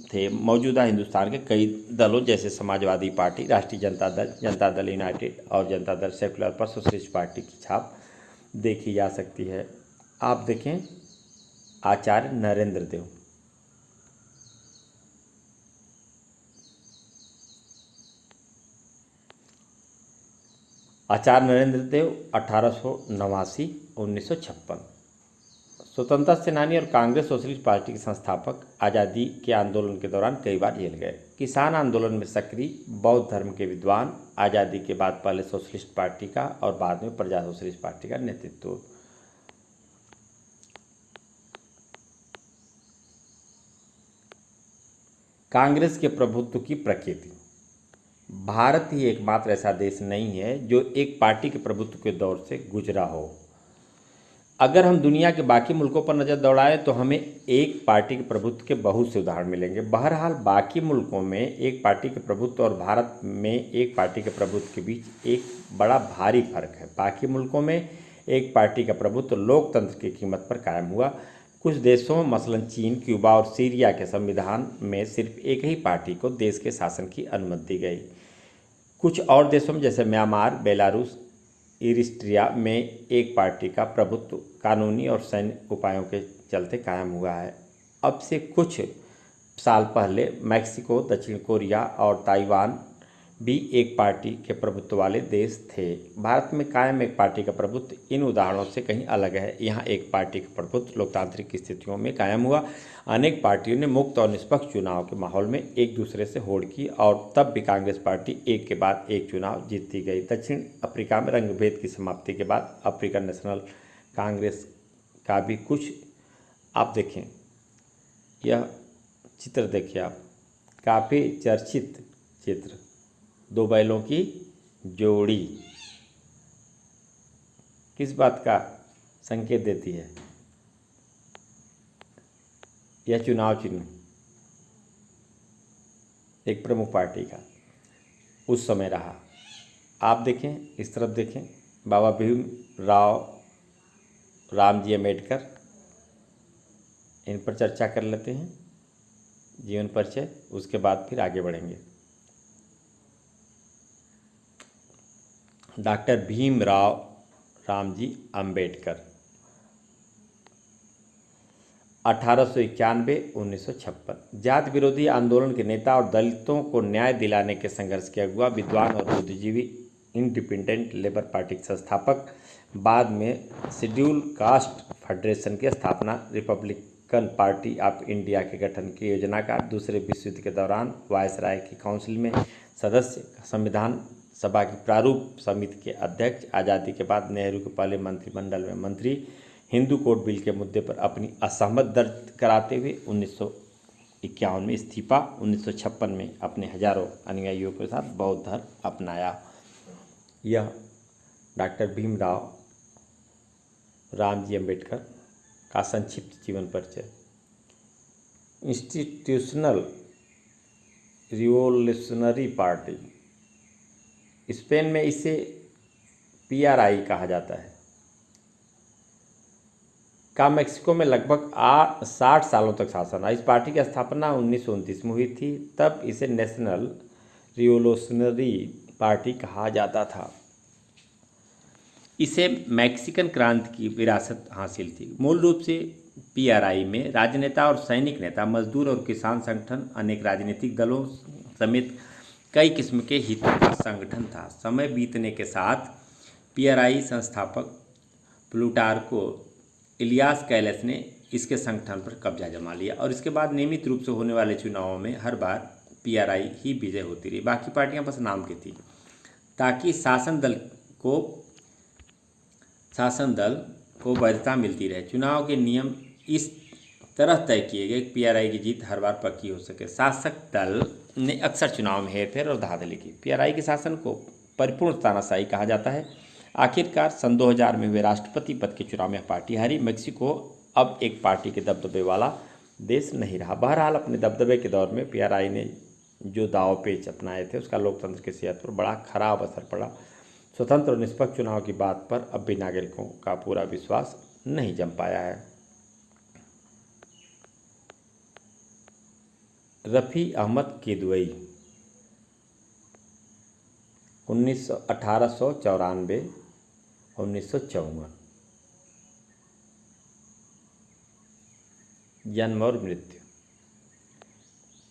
थे। मौजूदा हिंदुस्तान के कई दलों जैसे समाजवादी पार्टी, राष्ट्रीय जनता दल यूनाइटेड और जनता दल सेकुलर पर सोशलिस्ट पार्टी की छाप देखी जा सकती है। आप देखें आचार्य नरेंद्र देव। आचार्य नरेंद्र देव 1889-1956 स्वतंत्रता सेनानी और कांग्रेस सोशलिस्ट पार्टी के संस्थापक। आज़ादी के आंदोलन के दौरान कई बार जेल गए। किसान आंदोलन में सक्रिय, बौद्ध धर्म के विद्वान। आज़ादी के बाद पहले सोशलिस्ट पार्टी का और बाद में प्रजा सोशलिस्ट पार्टी का नेतृत्व। कांग्रेस के प्रभुत्व की प्रकृति। भारत ही एकमात्र ऐसा देश नहीं है जो एक पार्टी के प्रभुत्व के दौर से गुजरा हो। अगर हम दुनिया के बाकी मुल्कों पर नज़र दौड़ाएं तो हमें एक पार्टी के प्रभुत्व के बहुत से उदाहरण मिलेंगे। बहरहाल बाकी मुल्कों में एक पार्टी के प्रभुत्व और भारत में एक पार्टी के प्रभुत्व के बीच एक बड़ा भारी फर्क है। बाकी मुल्कों में एक पार्टी का प्रभुत्व लोकतंत्र की कीमत पर कायम हुआ। कुछ देशों मसलन चीन, क्यूबा और सीरिया के संविधान में सिर्फ एक ही पार्टी को देश के शासन की अनुमति दी गई। कुछ और देशों में जैसे म्यांमार, बेलारूस, इरिट्रिया में एक पार्टी का प्रभुत्व कानूनी और सैन्य उपायों के चलते कायम हुआ है। अब से कुछ साल पहले मैक्सिको, दक्षिण कोरिया और ताइवान भी एक पार्टी के प्रभुत्व वाले देश थे। भारत में कायम एक पार्टी का प्रभुत्व इन उदाहरणों से कहीं अलग है। यहाँ एक पार्टी का प्रभुत्व लोकतांत्रिक स्थितियों में कायम हुआ। अनेक पार्टियों ने मुक्त और निष्पक्ष चुनाव के माहौल में एक दूसरे से होड़ की और तब भी कांग्रेस पार्टी एक के बाद एक चुनाव जीतती गई। दक्षिण अफ्रीका में रंगभेद की समाप्ति के बाद अफ्रीकन नेशनल कांग्रेस का भी कुछ, आप देखें यह चित्र, देखिए आप, काफ़ी चर्चित चित्र, दो बैलों की जोड़ी किस बात का संकेत देती है? यह चुनाव चिन्ह एक प्रमुख पार्टी का उस समय रहा। आप देखें, इस तरफ देखें, बाबा भीमराव रामजी अम्बेडकर, इन पर चर्चा कर लेते हैं, जीवन परिचय, उसके बाद फिर आगे बढ़ेंगे। डॉक्टर भीमराव रामजी अम्बेडकर 1891-1956 जाति विरोधी आंदोलन के नेता और दलितों को न्याय दिलाने के संघर्ष के अगुवा, विद्वान और बुद्धिजीवी, इंडिपेंडेंट लेबर पार्टी के संस्थापक। बाद में शेड्यूल कास्ट फेडरेशन की स्थापना, रिपब्लिकन पार्टी ऑफ इंडिया के गठन की योजनाकार, दूसरे विश्व युद्ध के दौरान वायसराय की काउंसिल में सदस्य, संविधान सभा की प्रारूप समिति के अध्यक्ष, आज़ादी के बाद नेहरू के पहले मंत्रिमंडल में मंत्री, हिंदू कोड बिल के मुद्दे पर अपनी असहमत दर्ज कराते हुए 1951 में इस्तीफा, 1956 में अपने हजारों अनुयायियों के साथ बौद्ध धर्म अपनाया। यह डॉक्टर भीमराव रामजी अम्बेडकर का संक्षिप्त जीवन परिचय। इंस्टीट्यूशनल रिवोल्यूशनरी पार्टी, स्पेन में इसे PRI कहा जाता है। का मैक्सिको में लगभग 60 सालों तक शासन रहा। इस पार्टी की स्थापना 1929 में हुई थी। तब इसे नेशनल रिवोल्यूशनरी पार्टी कहा जाता था। इसे मैक्सिकन क्रांति की विरासत हासिल थी। मूल रूप से पीआरआई में राजनेता और सैनिक नेता, मजदूर और किसान संगठन, अनेक राजनीतिक दलों समेत कई किस्म के हितों का संगठन था। समय बीतने के साथ पीआरआई संस्थापक प्लूटार्को इलियास कैलेस ने इसके संगठन पर कब्जा जमा लिया और इसके बाद नियमित रूप से होने वाले चुनावों में हर बार पीआरआई ही विजय होती रही। बाकी पार्टियां बस नाम की थी, ताकि शासन दल को वैधता मिलती रहे। चुनाव के नियम इस तरह तय किए गए कि पीआरआई की जीत हर बार पक्की हो सके। शासक दल ने अक्सर चुनाव में हेरफेर और धांधली की। पीआरआई के शासन को परिपूर्ण तानाशाही कहा जाता है। आखिरकार सन 2000 में हुए राष्ट्रपति पद के चुनाव में पार्टी हारी। मेक्सिको अब एक पार्टी के दबदबे वाला देश नहीं रहा। बहरहाल अपने दबदबे के दौर में पीआरआई ने जो दाव पेच अपनाए थे उसका लोकतंत्र की सेहत पर बड़ा खराब असर पड़ा। स्वतंत्र और निष्पक्ष चुनाव की बात पर अब भी नागरिकों का पूरा विश्वास नहीं जम पाया है। रफ़ी अहमद किदवई 1894 1954 जन्म और मृत्यु।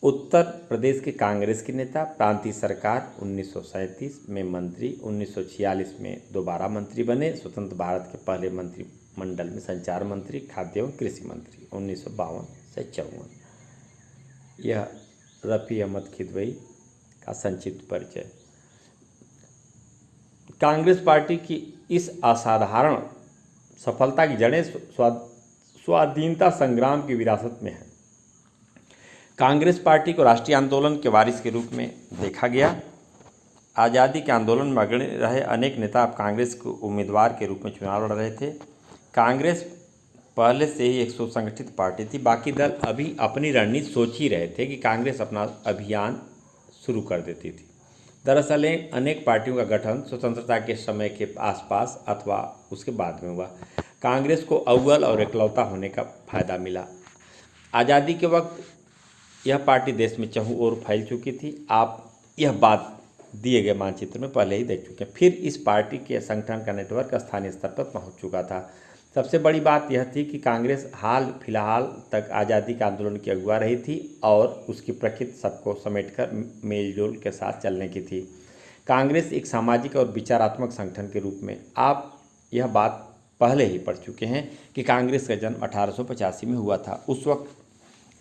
उत्तर प्रदेश के कांग्रेस के नेता, प्रांतीय सरकार 1937 में मंत्री, 1946 में दोबारा मंत्री बने। स्वतंत्र भारत के पहले मंत्रिमंडल में संचार मंत्री, खाद्य एवं कृषि मंत्री 1952 से 54। यह रफ़ी अहमद किदवई का संक्षिप्त परिचय। कांग्रेस पार्टी की इस असाधारण सफलता की जड़ें स्वाधीनता संग्राम की विरासत में है। कांग्रेस पार्टी को राष्ट्रीय आंदोलन के वारिस के रूप में देखा गया। आज़ादी के आंदोलन में अग्रणी रहे अनेक नेता अब कांग्रेस के उम्मीदवार के रूप में चुनाव लड़ रहे थे। कांग्रेस पहले से ही एक सुसंगठित पार्टी थी। बाकी दल अभी अपनी रणनीति सोच ही रहे थे कि कांग्रेस अपना अभियान शुरू कर देती थी। दरअसल अनेक पार्टियों का गठन स्वतंत्रता के समय के आसपास अथवा उसके बाद में हुआ। कांग्रेस को अव्वल और इकलौता होने का फायदा मिला। आज़ादी के वक्त यह पार्टी देश में चहुं ओर फैल चुकी थी। आप यह बात दिए गए मानचित्र में पहले ही देख चुके हैं। फिर इस पार्टी के संगठन का नेटवर्क स्थानीय स्तर पर पहुंच चुका था। सबसे बड़ी बात यह थी कि कांग्रेस हाल फिलहाल तक आज़ादी के आंदोलन की अगुवा रही थी और उसकी प्रकृति सबको समेटकर मेलजोल के साथ चलने की थी। कांग्रेस एक सामाजिक और विचारात्मक संगठन के रूप में, आप यह बात पहले ही पढ़ चुके हैं कि कांग्रेस का जन्म 1885 में हुआ था। उस वक्त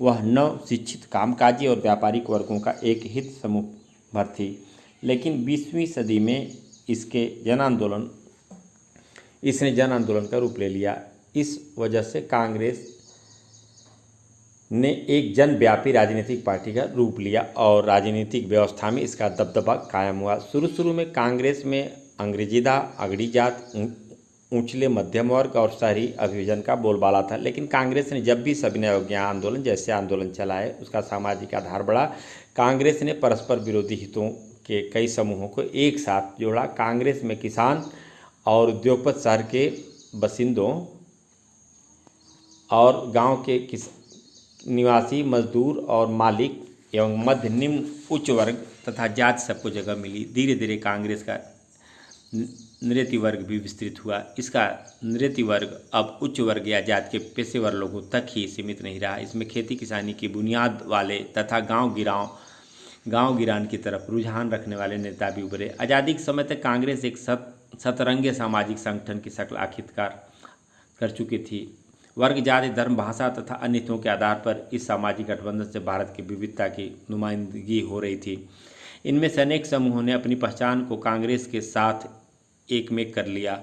वह नव शिक्षित, कामकाजी और व्यापारिक वर्गों का एक हित समूह भर थी। लेकिन 20वीं सदी में इसने जन आंदोलन का रूप ले लिया। इस वजह से कांग्रेस ने एक जनव्यापी राजनीतिक पार्टी का रूप लिया और राजनीतिक व्यवस्था में इसका दबदबा कायम हुआ। शुरू में कांग्रेस में अंग्रेजीदा, अगड़ी जात, ऊंचले मध्यम वर्ग और शहरी अभियोजन का बोलबाला था। लेकिन कांग्रेस ने जब भी सविनय अवज्ञा आंदोलन जैसे आंदोलन चलाए, उसका सामाजिक आधार बढ़ा। कांग्रेस ने परस्पर विरोधी हितों के कई समूहों को एक साथ जोड़ा। कांग्रेस में किसान और उद्योगपति, शहर के बसिंदों और गांव के निवासी, मजदूर और मालिक एवं मध्य निम्न उच्च वर्ग तथा जाति सबको जगह मिली। धीरे धीरे कांग्रेस का नृत्य वर्ग भी विस्तृत हुआ। इसका नृत्य वर्ग अब उच्च वर्ग या जाति के पेशेवर लोगों तक ही सीमित नहीं रहा। इसमें खेती किसानी की बुनियाद वाले तथा गांव गिरान की तरफ रुझान रखने वाले नेता भी उभरे। आज़ादी के समय तक कांग्रेस एक शतरंगी सामाजिक संगठन की शक्ल आखिरकार कर चुकी थी। वर्ग, जाति, धर्म, भाषा तथा अन्य हितों के आधार पर इस सामाजिक गठबंधन से भारत की विविधता की नुमाइंदगी हो रही थी। इनमें से अनेक समूहों ने अपनी पहचान को कांग्रेस के साथ एकमेक कर लिया।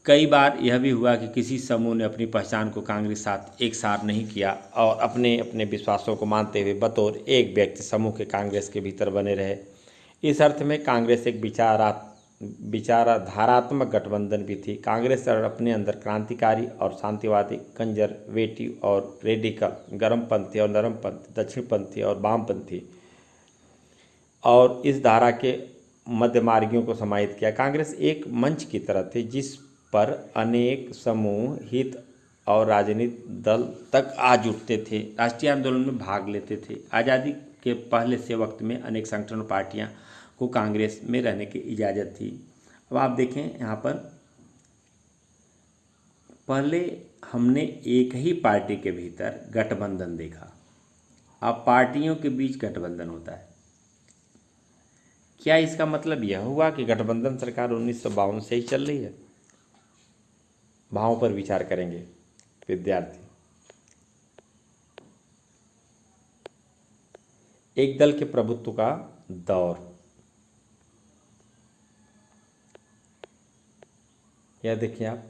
कई बार यह भी हुआ कि किसी समूह ने अपनी पहचान को कांग्रेस साथ एक सार नहीं किया और अपने अपने विश्वासों को मानते हुए बतौर एक व्यक्ति समूह के कांग्रेस के भीतर बने रहे। इस अर्थ में कांग्रेस एक विचारधारात्मक गठबंधन भी थी। कांग्रेस अपने अंदर क्रांतिकारी और शांतिवादी, कंजरवेटिव और रेडिकल, गर्मपंथी और नरमपंथी, दक्षिणपंथी और वामपंथी और इस धारा के मध्यमार्गियों को समाहित किया। कांग्रेस एक मंच की तरह थी जिस पर अनेक समूह, हित और राजनीतिक दल तक आज उठते थे, राष्ट्रीय आंदोलन में भाग लेते थे। आज़ादी के पहले से वक्त में अनेक संगठन और पार्टियां को कांग्रेस में रहने की इजाज़त थी। अब आप देखें यहाँ पर, पहले हमने एक ही पार्टी के भीतर गठबंधन देखा, अब पार्टियों के बीच गठबंधन होता है। क्या इसका मतलब यह हुआ कि गठबंधन सरकार 1952 से ही चल रही है? भावों पर विचार करेंगे विद्यार्थी। एक दल के प्रभुत्व का दौर, यह देखिए आप,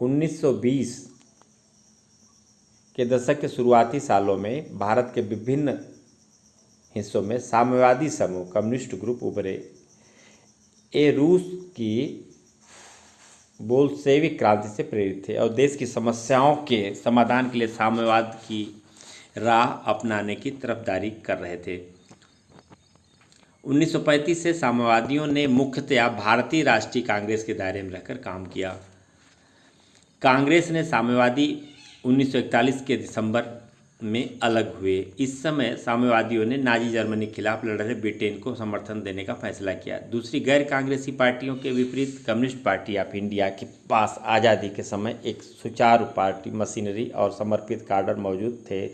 1920 के दशक के शुरुआती सालों में भारत के विभिन्न हिस्सों में साम्यवादी समूह, कम्युनिस्ट ग्रुप उभरे। ये रूस की बोल्शेविक क्रांति से प्रेरित थे और देश की समस्याओं के समाधान के लिए साम्यवाद की राह अपनाने की तरफदारी कर रहे थे। 1935 से साम्यवादियों ने मुख्यतया भारतीय राष्ट्रीय कांग्रेस के दायरे में रहकर काम किया। कांग्रेस ने साम्यवादी 1941 के दिसंबर में अलग हुए। इस समय साम्यवादियों ने नाजी जर्मनी के खिलाफ लड़ रहे ब्रिटेन को समर्थन देने का फैसला किया। दूसरी गैर कांग्रेसी पार्टियों के विपरीत कम्युनिस्ट पार्टी ऑफ इंडिया के पास आज़ादी के समय एक सुचारू पार्टी मशीनरी और समर्पित काडर मौजूद थे।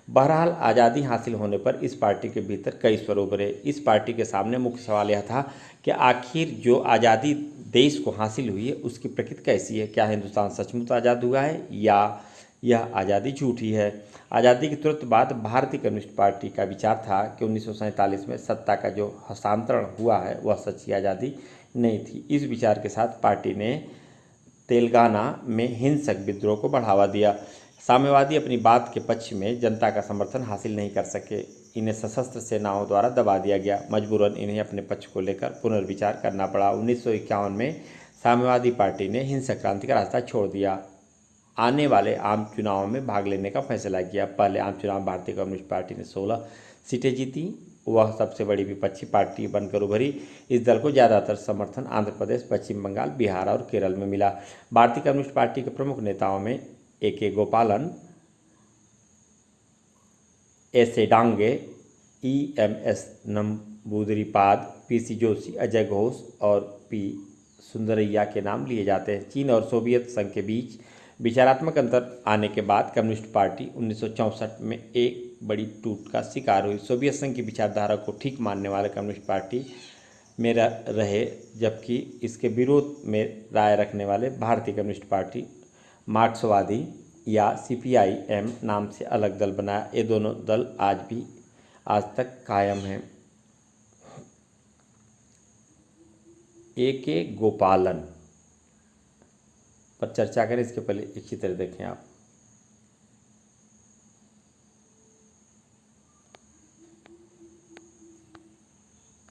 बहरहाल आज़ादी हासिल होने पर इस पार्टी के भीतर कई स्वर उभरे। इस पार्टी के सामने मुख्य सवाल यह था कि आखिर जो आज़ादी देश को हासिल हुई है उसकी प्रकृति कैसी है? क्या हिंदुस्तान सचमुच आज़ाद हुआ है या यह आज़ादी झूठी है? आज़ादी के तुरंत बाद भारतीय कम्युनिस्ट पार्टी का विचार था कि 1947 में सत्ता का जो हस्तांतरण हुआ है वह सच्ची आज़ादी नहीं थी। इस विचार के साथ पार्टी ने तेलंगाना में हिंसक विद्रोह को बढ़ावा दिया। साम्यवादी अपनी बात के पक्ष में जनता का समर्थन हासिल नहीं कर सके, इन्हें सशस्त्र सेनाओं द्वारा दबा दिया गया। मजबूरन इन्हें अपने पक्ष को लेकर पुनर्विचार करना पड़ा। 1951 में साम्यवादी पार्टी ने हिंसक क्रांति का रास्ता छोड़ दिया, आने वाले आम चुनावों में भाग लेने का फैसला किया। पहले आम चुनाव भारतीय कम्युनिस्ट पार्टी ने 16 सीटें जीती, वह सबसे बड़ी विपक्षी पार्टी बनकर उभरी। इस दल को ज़्यादातर समर्थन आंध्र प्रदेश, पश्चिम बंगाल, बिहार और केरल में मिला। भारतीय कम्युनिस्ट पार्टी के प्रमुख नेताओं में ए.के. गोपालन, एस.ए. डांगे, ई.एम.एस. नंबूदरीपाद, पी.सी. जोशी, अजय घोष और पी. सुंदरैया के नाम लिए जाते हैं। चीन और सोवियत संघ के बीच विचारात्मक अंतर आने के बाद कम्युनिस्ट पार्टी 1964 में एक बड़ी टूट का शिकार हुई। सोवियत संघ की विचारधारा को ठीक मानने वाले कम्युनिस्ट पार्टी में रहे, जबकि इसके विरोध में राय रखने वाले भारतीय कम्युनिस्ट पार्टी मार्क्सवादी या CPIM नाम से अलग दल बनाया। ये दोनों दल आज तक कायम हैं। ए.के. गोपालन पर चर्चा करें, इसके पहले एक चित्र देखें आप।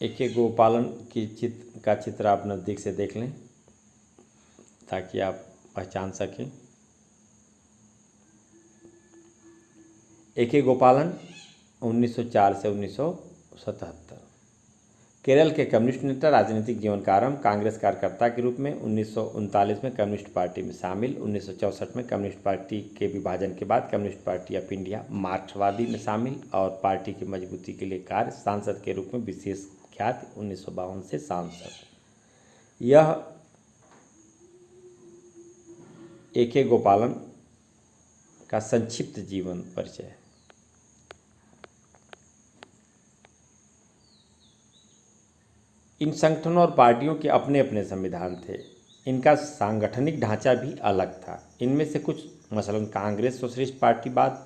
ए.के. गोपालन की चित्र आप नज़दीक से देख लें ताकि आप पहचान सकें। ए.के. गोपालन 1904 से 1977 केरल के कम्युनिस्ट नेता, राजनीतिक जीवन का आरंभ कांग्रेस कार्यकर्ता के रूप में 1939 में कम्युनिस्ट पार्टी में शामिल। 1964 में कम्युनिस्ट पार्टी के विभाजन के बाद कम्युनिस्ट पार्टी ऑफ इंडिया मार्क्सवादी में शामिल और पार्टी की मजबूती के लिए कार्य। सांसद के रूप में विशेष ख्याति, 1952 से सांसद। यह ए.के. गोपालन का संक्षिप्त जीवन परिचय है। इन संगठनों और पार्टियों के अपने अपने संविधान थे, इनका सांगठनिक ढांचा भी अलग था। इनमें से कुछ मसलन कांग्रेस सोशलिस्ट पार्टी बाद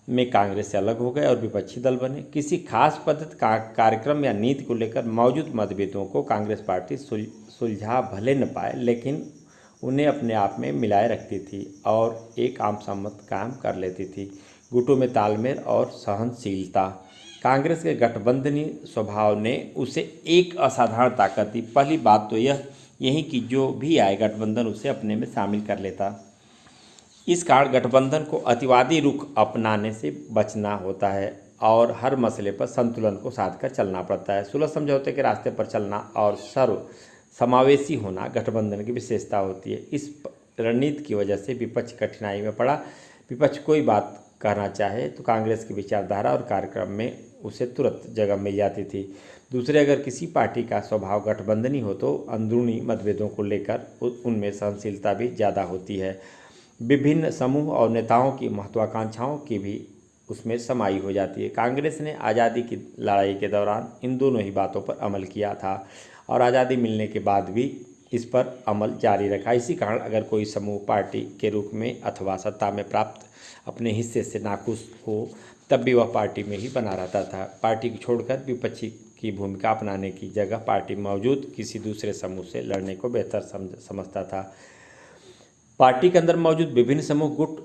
में कांग्रेस से अलग हो गए और विपक्षी दल बने। किसी खास पद्धति कार्यक्रम या नीति को लेकर मौजूद मतभेदों को कांग्रेस पार्टी सुलझा भले न पाए, लेकिन उन्हें अपने आप में मिलाए रखती थी और एक आम सहमत कायम कर लेती थी। गुटों में तालमेल और सहनशीलता, कांग्रेस के गठबंधनी स्वभाव ने उसे एक असाधारण ताकत दी। पहली बात तो यही कि जो भी आए गठबंधन उसे अपने में शामिल कर लेता। इस कारण गठबंधन को अतिवादी रुख अपनाने से बचना होता है और हर मसले पर संतुलन को साधकर चलना पड़ता है। सुलह समझौते के रास्ते पर चलना और सर्व समावेशी होना गठबंधन की विशेषता होती है। रणनीति की वजह से विपक्ष कठिनाई में पड़ा। विपक्ष कोई बात कहना चाहे तो कांग्रेस की विचारधारा और कार्यक्रम में उसे तुरंत जगह मिल जाती थी। दूसरे, अगर किसी पार्टी का स्वभाव गठबंधनी हो तो अंदरूनी मतभेदों को लेकर उनमें सहनशीलता भी ज़्यादा होती है। विभिन्न समूह और नेताओं की महत्वाकांक्षाओं की भी उसमें समाई हो जाती है। कांग्रेस ने आज़ादी की लड़ाई के दौरान इन दोनों ही बातों पर अमल किया था और आज़ादी मिलने के बाद भी इस पर अमल जारी रखा। इसी कारण अगर कोई समूह पार्टी के रूप में अथवा सत्ता में प्राप्त अपने हिस्से से नाखुश हो तब भी वह पार्टी में ही बना रहता था। पार्टी को छोड़कर विपक्षी की भूमिका अपनाने की जगह पार्टी मौजूद किसी दूसरे समूह से लड़ने को बेहतर समझता था। पार्टी के अंदर मौजूद विभिन्न समूह गुट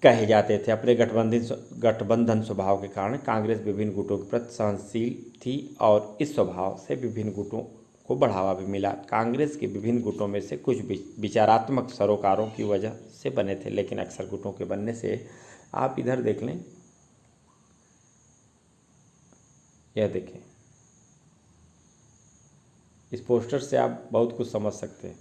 कहे जाते थे। अपने गठबंधन स्वभाव के कारण कांग्रेस विभिन्न गुटों के प्रति सहनशील थी और इस स्वभाव से विभिन्न गुटों को बढ़ावा भी मिला। कांग्रेस के विभिन्न गुटों में से कुछ विचारात्मक सरोकारों की वजह से बने थे, लेकिन अक्सर गुटों के बनने से, आप इधर देख लें, यह देखें, इस पोस्टर से आप बहुत कुछ समझ सकते हैं।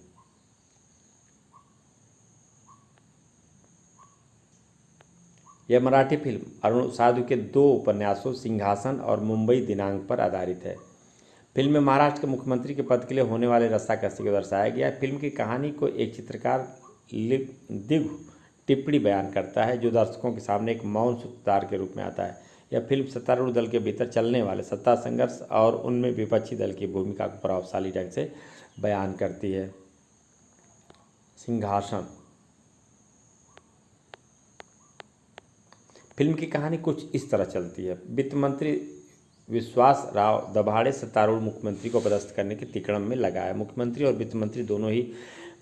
यह मराठी फिल्म अरुण साधु के 2 उपन्यासों सिंहासन और मुंबई दिनांक पर आधारित है। फिल्म में महाराष्ट्र के मुख्यमंत्री के पद के लिए होने वाले रस्साकसी को दर्शाया गया है। फिल्म की कहानी को एक चित्रकार दिग् टिप्पणी बयान करता है, जो दर्शकों के सामने एक मौन सूत्रधार के रूप में आता है। यह फिल्म सत्तारूढ़ दल के भीतर चलने वाले सत्ता संघर्ष और उनमें विपक्षी दल की भूमिका को प्रभावशाली ढंग से बयान करती है। सिंहासन फिल्म की कहानी कुछ इस तरह चलती है। वित्त मंत्री विश्वास राव दभाड़े सत्तारूढ़ मुख्यमंत्री को पदस्थ करने के तिकड़म में लगा है। मुख्यमंत्री और वित्त मंत्री दोनों ही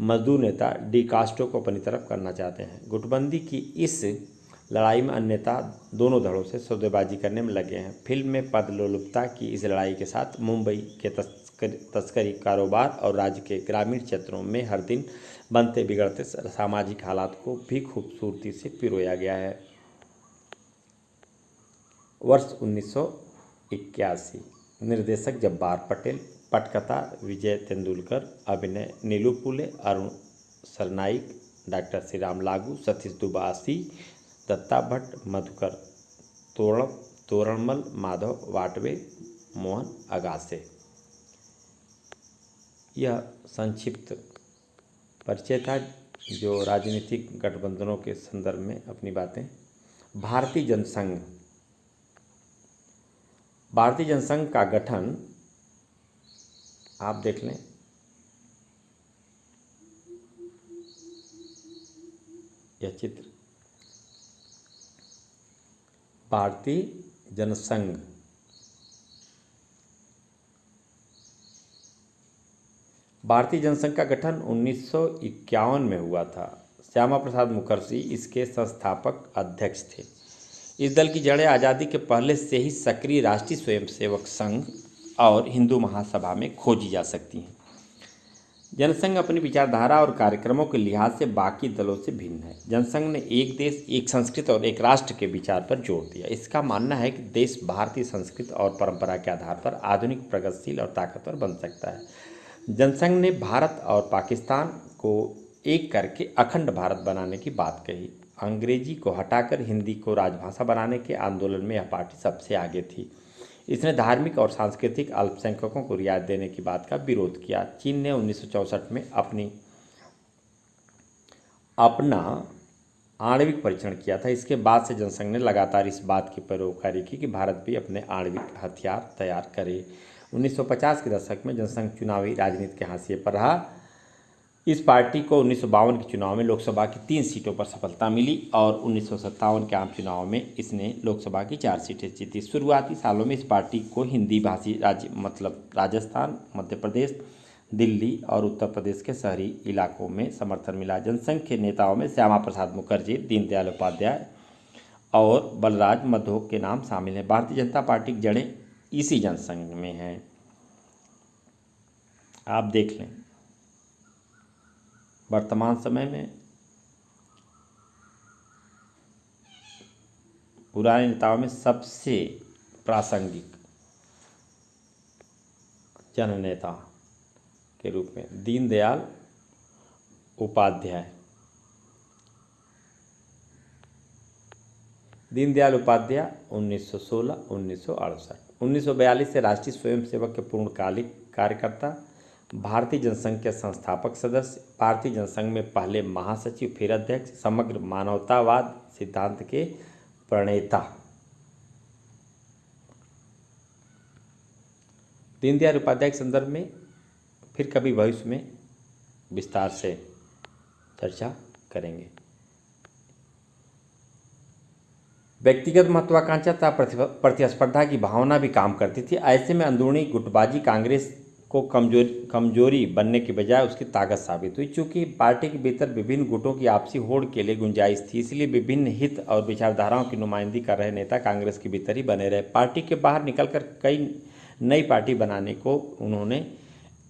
मजदूर नेता डी कास्ट्रो को अपनी तरफ करना चाहते हैं। गुटबंदी की इस लड़ाई में अन्य नेता दोनों धड़ों से सौदेबाजी करने में लगे हैं। फिल्म में पद लोलुपता की इस लड़ाई के साथ मुंबई के तस्करी कारोबार और राज्य के ग्रामीण क्षेत्रों में हर दिन बनते बिगड़ते सामाजिक हालात को भी खूबसूरती से पिरोया गया है। वर्ष 1981। निर्देशक जब्बार पटेल, पटकथा विजय तेंदुलकर, अभिनय नीलू फुले, अरुण सरनाइक, डॉक्टर श्रीराम लागू, सतीश दुबासी, दत्ता भट्ट, मधुकर तोरणमल, माधव वाटवे, मोहन अगासे। यह संक्षिप्त परिचय था जो राजनीतिक गठबंधनों के संदर्भ में अपनी बातें। भारतीय जनसंघ का गठन आप देख लें, यह चित्र भारतीय जनसंघ का गठन 1951 में हुआ था। श्यामा प्रसाद मुखर्जी इसके संस्थापक अध्यक्ष थे। इस दल की जड़ें आज़ादी के पहले से ही सक्रिय राष्ट्रीय स्वयंसेवक संघ और हिंदू महासभा में खोजी जा सकती हैं। जनसंघ अपनी विचारधारा और कार्यक्रमों के लिहाज से बाकी दलों से भिन्न है। जनसंघ ने एक देश, एक संस्कृति और एक राष्ट्र के विचार पर जोर दिया। इसका मानना है कि देश भारतीय संस्कृति और परंपरा के आधार पर आधुनिक, प्रगतिशील और ताकतवर बन सकता है। जनसंघ ने भारत और पाकिस्तान को एक करके अखंड भारत बनाने की बात कही। अंग्रेजी को हटाकर हिंदी को राजभाषा बनाने के आंदोलन में यह पार्टी सबसे आगे थी। इसने धार्मिक और सांस्कृतिक अल्पसंख्यकों को रियायत देने की बात का विरोध किया। चीन ने 1964 में अपना आणविक परीक्षण किया था। इसके बाद से जनसंघ ने लगातार इस बात की पैरोकारी की कि भारत भी अपने आणविक हथियार तैयार करे। 1950 के दशक में जनसंघ चुनावी राजनीति के हाशिए पर रहा। इस पार्टी को 1952 के चुनाव में लोकसभा की 3 सीटों पर सफलता मिली और 1957 के आम चुनाव में इसने लोकसभा की 4 सीटें जीती। शुरुआती सालों में इस पार्टी को हिंदी भाषी राज्य मतलब राजस्थान, मध्य प्रदेश, दिल्ली और उत्तर प्रदेश के शहरी इलाकों में समर्थन मिला। जनसंघ के नेताओं में श्यामा प्रसाद मुखर्जी, दीनदयाल उपाध्याय और बलराज मधोक के नाम शामिल हैं। भारतीय जनता पार्टी की जड़ें इसी जनसंघ में हैं। आप देख लें, वर्तमान समय में पुराने नेताओं में सबसे प्रासंगिक जननेता के रूप में दीनदयाल उपाध्याय दीनदयाल उपाध्याय 1916 1968। 1942 से राष्ट्रीय स्वयंसेवक के पूर्णकालिक कार्यकर्ता, भारतीय जनसंघ के संस्थापक सदस्य, भारतीय जनसंघ में पहले महासचिव फिर अध्यक्ष, समग्र मानवतावाद सिद्धांत के प्रणेता। दीनदयाल उपाध्याय के संदर्भ में फिर कभी भविष्य में विस्तार से चर्चा करेंगे। व्यक्तिगत महत्वाकांक्षा तथा प्रतिस्पर्धा की भावना भी काम करती थी। ऐसे में अंदरूनी गुटबाजी कांग्रेस को कमजोरी बनने के बजाय उसकी ताकत साबित हुई। चूंकि पार्टी के भीतर विभिन्न गुटों की आपसी होड़ के लिए गुंजाइश थी, इसलिए विभिन्न हित और विचारधाराओं की नुमाइंदगी कर रहे नेता कांग्रेस के भीतर ही बने रहे। पार्टी के बाहर निकलकर कई नई पार्टी बनाने को उन्होंने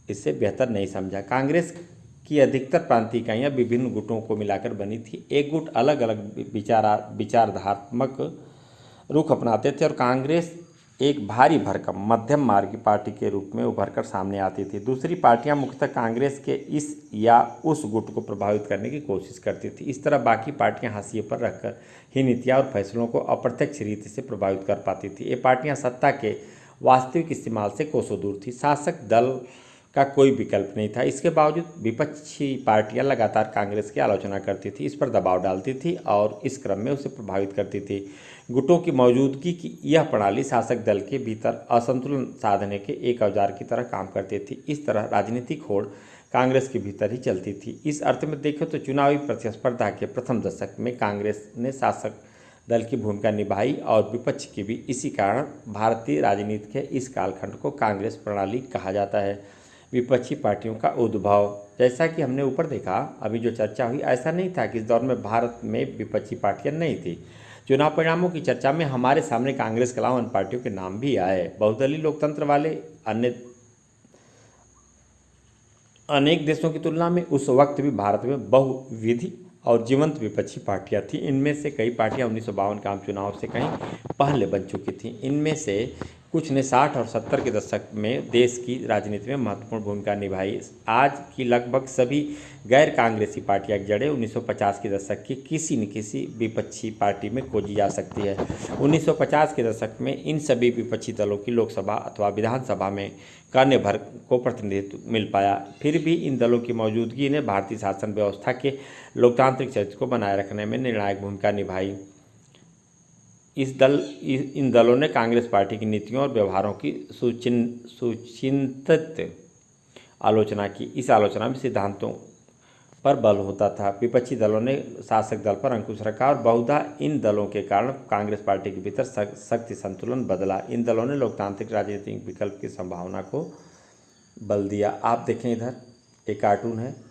इससे बेहतर नहीं समझा। कांग्रेस की अधिकतर प्रांतीय इकाइयाँ विभिन्न गुटों को मिलाकर बनी थी। एक गुट अलग अलग विचारधात्मक रुख अपनाते थे और कांग्रेस एक भारी भरकम मध्यम मार्ग की पार्टी के रूप में उभरकर सामने आती थी। दूसरी पार्टियां मुख्यतः कांग्रेस के इस या उस गुट को प्रभावित करने की कोशिश करती थी। इस तरह बाकी पार्टियां हाशिए पर रखकर ही नीतियाँ और फैसलों को अप्रत्यक्ष रीति से प्रभावित कर पाती थी। ये पार्टियां सत्ता के वास्तविक इस्तेमाल से कोसों दूर थी। शासक दल का कोई विकल्प नहीं था। इसके बावजूद विपक्षी पार्टियां लगातार कांग्रेस की आलोचना करती थी, इस पर दबाव डालती थी और इस क्रम में उसे प्रभावित करती थी। गुटों की मौजूदगी की यह प्रणाली शासक दल के भीतर असंतुलन साधने के एक औजार की तरह काम करती थी। इस तरह राजनीतिक होड़ कांग्रेस के भीतर ही चलती थी। इस अर्थ में देखें तो चुनावी प्रतिस्पर्धा के प्रथम दशक में कांग्रेस ने शासक दल की भूमिका निभाई और विपक्ष की भी। इसी कारण भारतीय राजनीति के इस कालखंड को कांग्रेस प्रणाली कहा जाता है। विपक्षी पार्टियों का उद्भव, जैसा कि हमने ऊपर देखा, अभी जो चर्चा हुई, ऐसा नहीं था कि इस दौर में भारत में विपक्षी पार्टियां नहीं थी। चुनाव परिणामों की चर्चा में हमारे सामने कांग्रेस के अलावा अन्य पार्टियों के नाम भी आए। बहुदलीय लोकतंत्र वाले अन्य अनेक देशों की तुलना में उस वक्त भी भारत में बहुविधि और जीवंत विपक्षी पार्टियां थीं। इनमें से कई पार्टियां 1952 के आम चुनाव से कहीं पहले बन चुकी थीं। इनमें से कुछ ने 60 और 70 के दशक में देश की राजनीति में महत्वपूर्ण भूमिका निभाई। आज की लगभग सभी गैर कांग्रेसी पार्टियां की जड़ें 1950 के दशक की किसी न किसी विपक्षी पार्टी में खोजी जा सकती है। 1950 के दशक में इन सभी विपक्षी दलों की लोकसभा अथवा विधानसभा में करने भर को प्रतिनिधित्व मिल पाया। फिर भी इन दलों की मौजूदगी ने भारतीय शासन व्यवस्था के लोकतांत्रिक चरित्र को बनाए रखने में निर्णायक भूमिका निभाई। इन दलों ने कांग्रेस पार्टी की नीतियों और व्यवहारों की सुचिंतित आलोचना की। इस आलोचना में सिद्धांतों पर बल होता था। विपक्षी दलों ने शासक दल पर अंकुश रखा और बहुधा इन दलों के कारण कांग्रेस पार्टी के भीतर शक्ति संतुलन बदला। इन दलों ने लोकतांत्रिक राजनीतिक विकल्प की संभावना को बल दिया। आप देखें, इधर एक कार्टून है।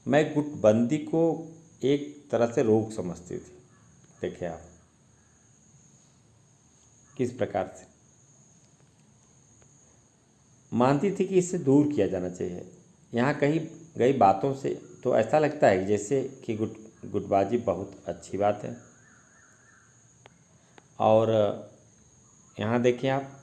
मैं गुटबंदी को एक तरह से रोग समझती थी। देखिए आप किस प्रकार से मानती थी कि इससे दूर किया जाना चाहिए। यहाँ कही गई बातों से तो ऐसा लगता है जैसे कि गुटबाजी बहुत अच्छी बात है। और यहाँ देखिए आप,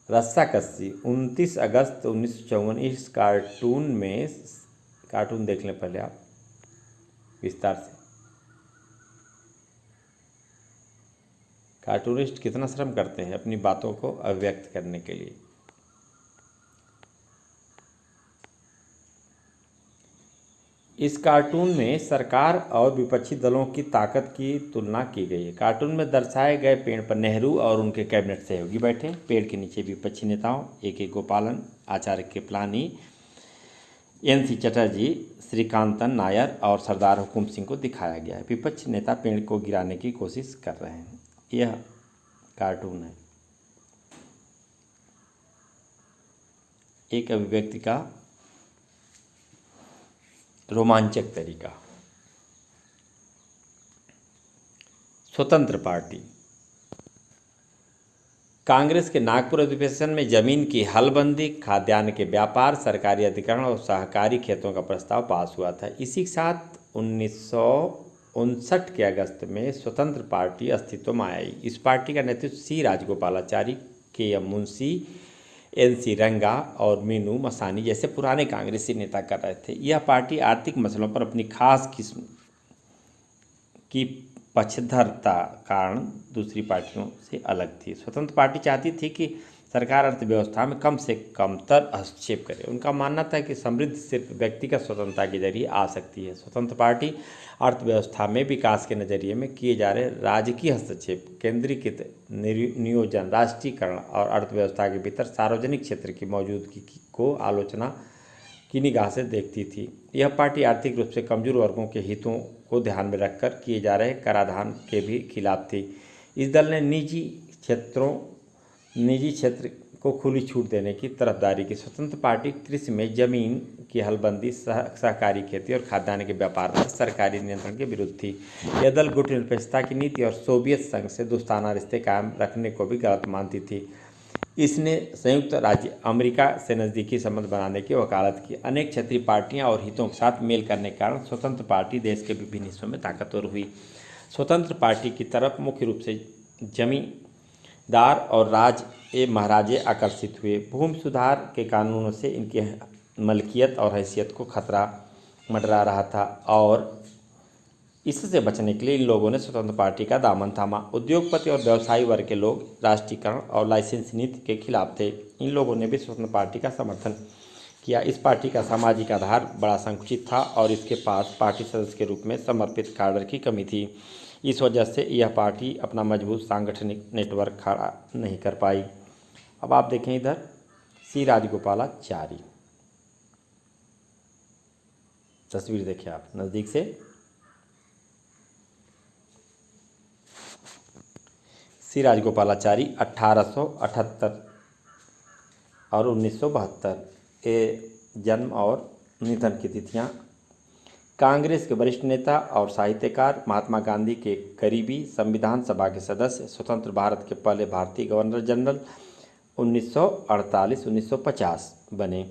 रस्साकसी 29 अगस्त 1954। इस कार्टून देख लें पहले आप विस्तार से। कार्टूनिस्ट कितना श्रम करते हैं अपनी बातों को अभिव्यक्त करने के लिए। इस कार्टून में सरकार और विपक्षी दलों की ताकत की तुलना की गई है। कार्टून में दर्शाए गए पेड़ पर नेहरू और उनके कैबिनेट सहयोगी बैठे। पेड़ के नीचे विपक्षी नेताओं AK गोपालन, आचार्य कृपलानी, NC चटर्जी, श्रीकांतन नायर और सरदार हुकुम सिंह को दिखाया गया है। विपक्षी नेता पेड़ को गिराने की कोशिश कर रहे हैं। यह कार्टून है एक अभिव्यक्ति का रोमांचक तरीका। स्वतंत्र पार्टी। कांग्रेस के नागपुर अधिवेशन में जमीन की हलबंदी, खाद्यान्न के व्यापार, सरकारी अधिग्रहण और सहकारी खेतों का प्रस्ताव पास हुआ था। इसी के साथ 1959 के अगस्त में स्वतंत्र पार्टी अस्तित्व में आई। इस पार्टी का नेतृत्व सी राजगोपालाचारी, के एम मुंशी, एन सी रंगा और मीनू मसानी जैसे पुराने कांग्रेसी नेता कर रहे थे। यह पार्टी आर्थिक मसलों पर अपनी खास किस्म की पक्षधरता कारण दूसरी पार्टियों से अलग थी। स्वतंत्र पार्टी चाहती थी कि सरकार अर्थव्यवस्था में कम से कम तर हस्तक्षेप करे। उनका मानना था कि समृद्धि सिर्फ व्यक्तिगत स्वतंत्रता के जरिए आ सकती है। स्वतंत्र पार्टी अर्थव्यवस्था में विकास के नज़रिए में किए जा रहे राजकीय हस्तक्षेप, केंद्रीकृत नियोजन, राष्ट्रीयकरण और अर्थव्यवस्था के भीतर सार्वजनिक क्षेत्र की मौजूदगी को आलोचना की निगाह से देखती थी। यह पार्टी आर्थिक रूप से कमजोर वर्गों के हितों को ध्यान में रखकर किए जा रहे कराधान के भी खिलाफ थी। इस दल ने निजी क्षेत्र को खुली छूट देने की तरफदारी की। स्वतंत्र पार्टी कृषि में जमीन की हलबंदी, सहकारी खेती और खाद्यान्न के व्यापार पर सरकारी नियंत्रण के विरुद्ध थी। यह दल गुटनिरपेक्षता की नीति और सोवियत संघ से दोस्ताना रिश्ते कायम रखने को भी गलत मानती थी। इसने संयुक्त राज्य अमेरिका से नज़दीकी संबंध बनाने की वकालत की। अनेक क्षेत्रीय पार्टियां और हितों के साथ मेल करने के कारण स्वतंत्र पार्टी देश के विभिन्न हिस्सों में ताकतवर हुई। स्वतंत्र पार्टी की तरफ मुख्य रूप से जमींदार और महाराजे आकर्षित हुए। भूमि सुधार के कानूनों से इनकी मलकियत और हैसियत को खतरा मंडरा रहा था और इससे बचने के लिए इन लोगों ने स्वतंत्र पार्टी का दामन थामा। उद्योगपति और व्यवसायी वर्ग के लोग राष्ट्रीयकरण और लाइसेंस नीति के खिलाफ थे। इन लोगों ने भी स्वतंत्र पार्टी का समर्थन किया। इस पार्टी का सामाजिक आधार बड़ा संकुचित था और इसके पास पार्टी सदस्य के रूप में समर्पित काडर की कमी थी। इस वजह से यह पार्टी अपना मजबूत सांगठनिक नेटवर्क खड़ा नहीं कर पाई। अब आप देखें इधर सी राजगोपालाचारी, तस्वीर देखिए आप नज़दीक से। सी राजगोपालाचारी 1878 और 1972 ये जन्म और निधन की तिथियां। कांग्रेस के वरिष्ठ नेता और साहित्यकार, महात्मा गांधी के करीबी, संविधान सभा के सदस्य, स्वतंत्र भारत के पहले भारतीय गवर्नर जनरल 1948-1950 बने।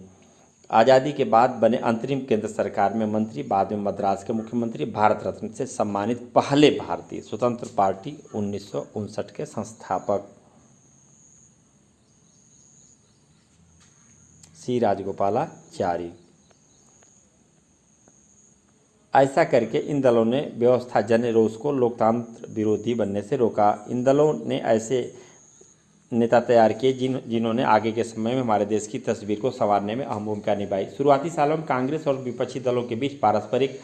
आज़ादी के बाद बने अंतरिम केंद्र सरकार में मंत्री, बाद में मद्रास के मुख्यमंत्री, भारत रत्न से सम्मानित पहले भारतीय। स्वतंत्र पार्टी 1959 के संस्थापक। सी राजगोपालाचारी। ऐसा करके इन दलों ने व्यवस्थाजन्य रोष को लोकतंत्र विरोधी बनने से रोका। इन दलों ने ऐसे नेता तैयार किए जिन्होंने आगे के समय में हमारे देश की तस्वीर को संवारने में अहम भूमिका निभाई। शुरुआती सालों में कांग्रेस और विपक्षी दलों के बीच पारस्परिक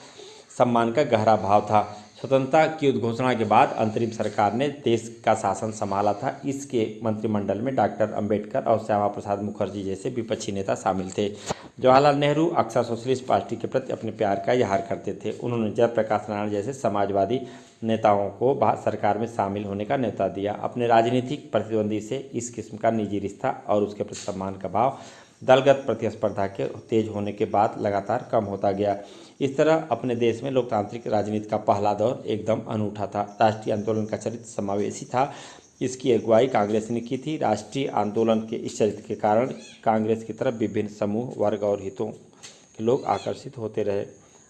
सम्मान का गहरा भाव था। स्वतंत्रता की उद्घोषणा के बाद अंतरिम सरकार ने देश का शासन संभाला था। इसके मंत्रिमंडल में डॉक्टर अंबेडकर और श्यामा प्रसाद मुखर्जी जैसे विपक्षी नेता शामिल थे। जवाहरलाल नेहरू अक्सर सोशलिस्ट पार्टी के प्रति अपने प्यार का इजहार करते थे। उन्होंने जयप्रकाश नारायण जैसे समाजवादी नेताओं को सरकार में शामिल होने का न्योता दिया। अपने राजनीतिक प्रतिद्वंदी से इस किस्म का निजी रिश्ता और उसके प्रति सम्मान का भाव दलगत प्रतिस्पर्धा के तेज होने के बाद लगातार कम होता गया। इस तरह अपने देश में लोकतांत्रिक राजनीति का पहला दौर एकदम अनूठा था। राष्ट्रीय आंदोलन का चरित्र समावेशी था। इसकी अगुवाई कांग्रेस ने की थी। राष्ट्रीय आंदोलन के इस चरित्र के कारण कांग्रेस की तरफ विभिन्न समूह, वर्ग और हितों के लोग आकर्षित होते रहे।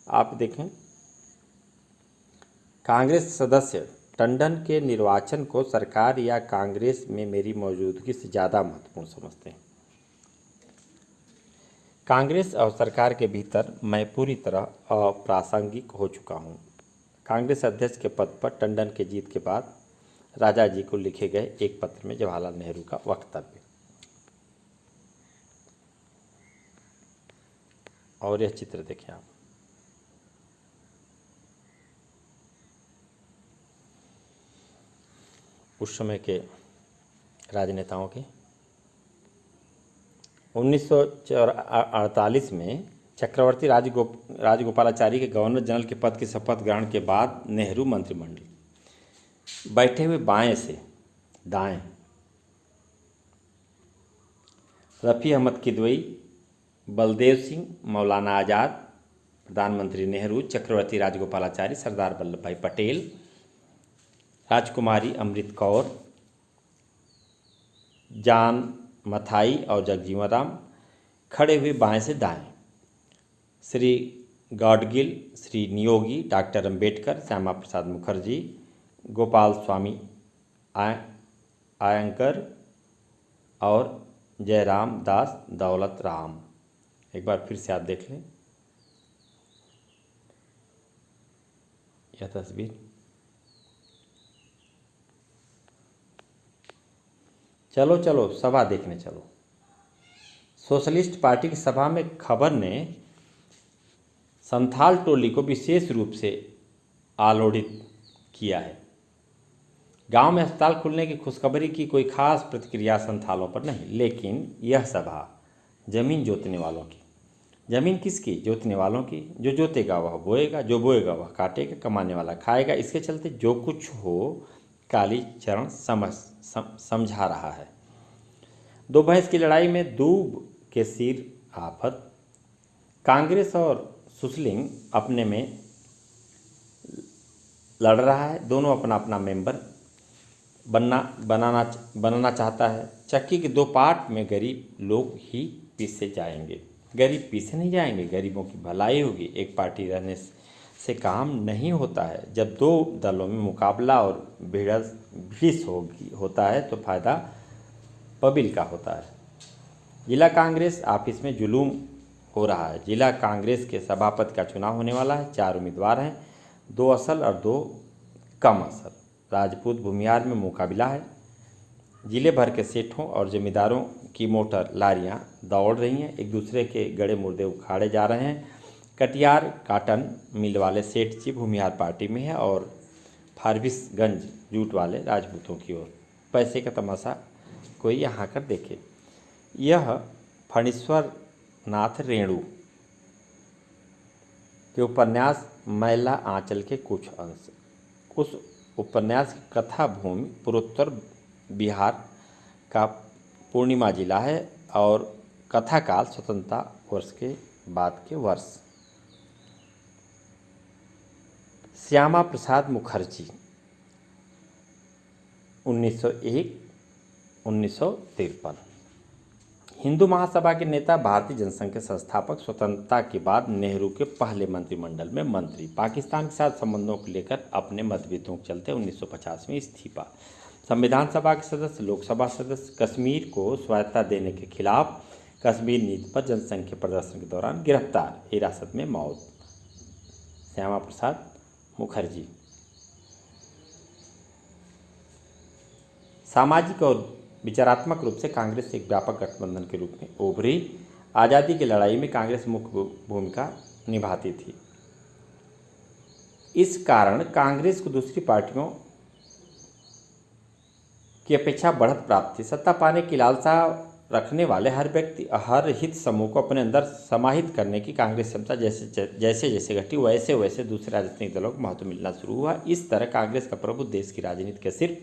आप देखें, कांग्रेस सदस्य टंडन के निर्वाचन को सरकार या कांग्रेस में मेरी मौजूदगी से ज़्यादा महत्वपूर्ण समझते हैं। कांग्रेस और सरकार के भीतर मैं पूरी तरह अप्रासंगिक हो चुका हूं। कांग्रेस अध्यक्ष के पद पर टंडन के जीत के बाद राजा जी को लिखे गए एक पत्र में जवाहरलाल नेहरू का वक्तव्य। और यह चित्र देखें आप। उस समय के राजनेताओं के 1948 में चक्रवर्ती राजगोपालाचारी के गवर्नर जनरल के पद की शपथ ग्रहण के बाद नेहरू मंत्रिमंडल बैठे हुए बाएं से दाएं रफ़ी अहमद किदवई, बलदेव सिंह, मौलाना आज़ाद, प्रधानमंत्री नेहरू, चक्रवर्ती राजगोपालाचारी, सरदार वल्लभ भाई पटेल, राजकुमारी अमृत कौर, जान मथाई और जगजीवन राम खड़े हुए बाएं से दाएं। श्री गाडगिल, श्री नियोगी, डॉक्टर अंबेडकर, श्यामा प्रसाद मुखर्जी, गोपाल स्वामी आयंकर और जयराम दास दौलत राम। एक बार फिर से आप देख लें यह तस्वीर। चलो चलो सभा देखने चलो। सोशलिस्ट पार्टी की सभा में खबर ने संथाल टोली को विशेष रूप से आलोड़ित किया है। गांव में अस्पताल खुलने की खुशखबरी की कोई खास प्रतिक्रिया संथालों पर नहीं, लेकिन यह सभा जमीन जोतने वालों की। जमीन किसकी? जोतने वालों की। जो जोतेगा वह बोएगा, जो बोएगा वह काटेगा, कमाने वाला खाएगा। इसके चलते जो कुछ हो कालीचरण समझा रहा है। दो भैंस की लड़ाई में दूब के सिर आफत। कांग्रेस और सुसलिंग अपने में लड़ रहा है। दोनों अपना अपना मेंबर बनाना चाहता है। चक्की के दो पार्ट में गरीब लोग ही पीछे जाएंगे। गरीब पीछे नहीं जाएंगे, गरीबों की भलाई होगी। एक पार्टी रहने से काम नहीं होता है। जब दो दलों में मुकाबला और भिड़ंत होता है तो फायदा पब्लिक का होता है। जिला कांग्रेस ऑफिस में जुलूम हो रहा है। जिला कांग्रेस के सभापति का चुनाव होने वाला है। 4 उम्मीदवार हैं, 2 असल और 2 कम असल। राजपूत भूमिहार में मुकाबला है। जिले भर के सेठों और जमींदारों की मोटर लारियां दौड़ रही हैं, एक दूसरे के गड़े मुर्दे उखाड़े जा रहे हैं। कटियार काटन मिल वाले सेठ जी भूमिहार पार्टी में है और फारबिसगंज जूट वाले राजपूतों की ओर। पैसे का तमाशा कोई यहाँ कर देखे। यह फणीश्वर नाथ रेणु के उपन्यास मैला आंचल के कुछ अंश। उस उपन्यास की कथा भूमि पूर्वोत्तर बिहार का पूर्णिमा जिला है और कथा काल स्वतंत्रता वर्ष के बाद के वर्ष। श्यामा प्रसाद मुखर्जी 1901-1953। हिंदू महासभा के नेता, भारतीय जनसंघ के संस्थापक, स्वतंत्रता के बाद नेहरू के पहले मंत्रिमंडल में मंत्री। पाकिस्तान के साथ संबंधों को लेकर अपने मतभेदों के चलते 1950 में इस्तीफा। संविधान सभा के सदस्य, लोकसभा सदस्य। कश्मीर को स्वायत्तता देने के खिलाफ कश्मीर नीति पर जनसंघ के प्रदर्शन के दौरान गिरफ्तार, हिरासत में मौत। श्यामा प्रसाद मुखर्जी सामाजिक और विचारात्मक रूप से कांग्रेस एक व्यापक गठबंधन के रूप में उभरी। आज़ादी की लड़ाई में कांग्रेस मुख्य भूमिका निभाती थी। इस कारण कांग्रेस को दूसरी पार्टियों की अपेक्षा बढ़त प्राप्त थी। सत्ता पाने की लालसा रखने वाले हर व्यक्ति, हर हित समूह को अपने अंदर समाहित करने की कांग्रेस क्षमता जैसे जैसे घटी, वैसे वैसे दूसरे राजनीतिक दलों को महत्व मिलना शुरू हुआ। इस तरह कांग्रेस का प्रभुत्व देश की राजनीति का सिर्फ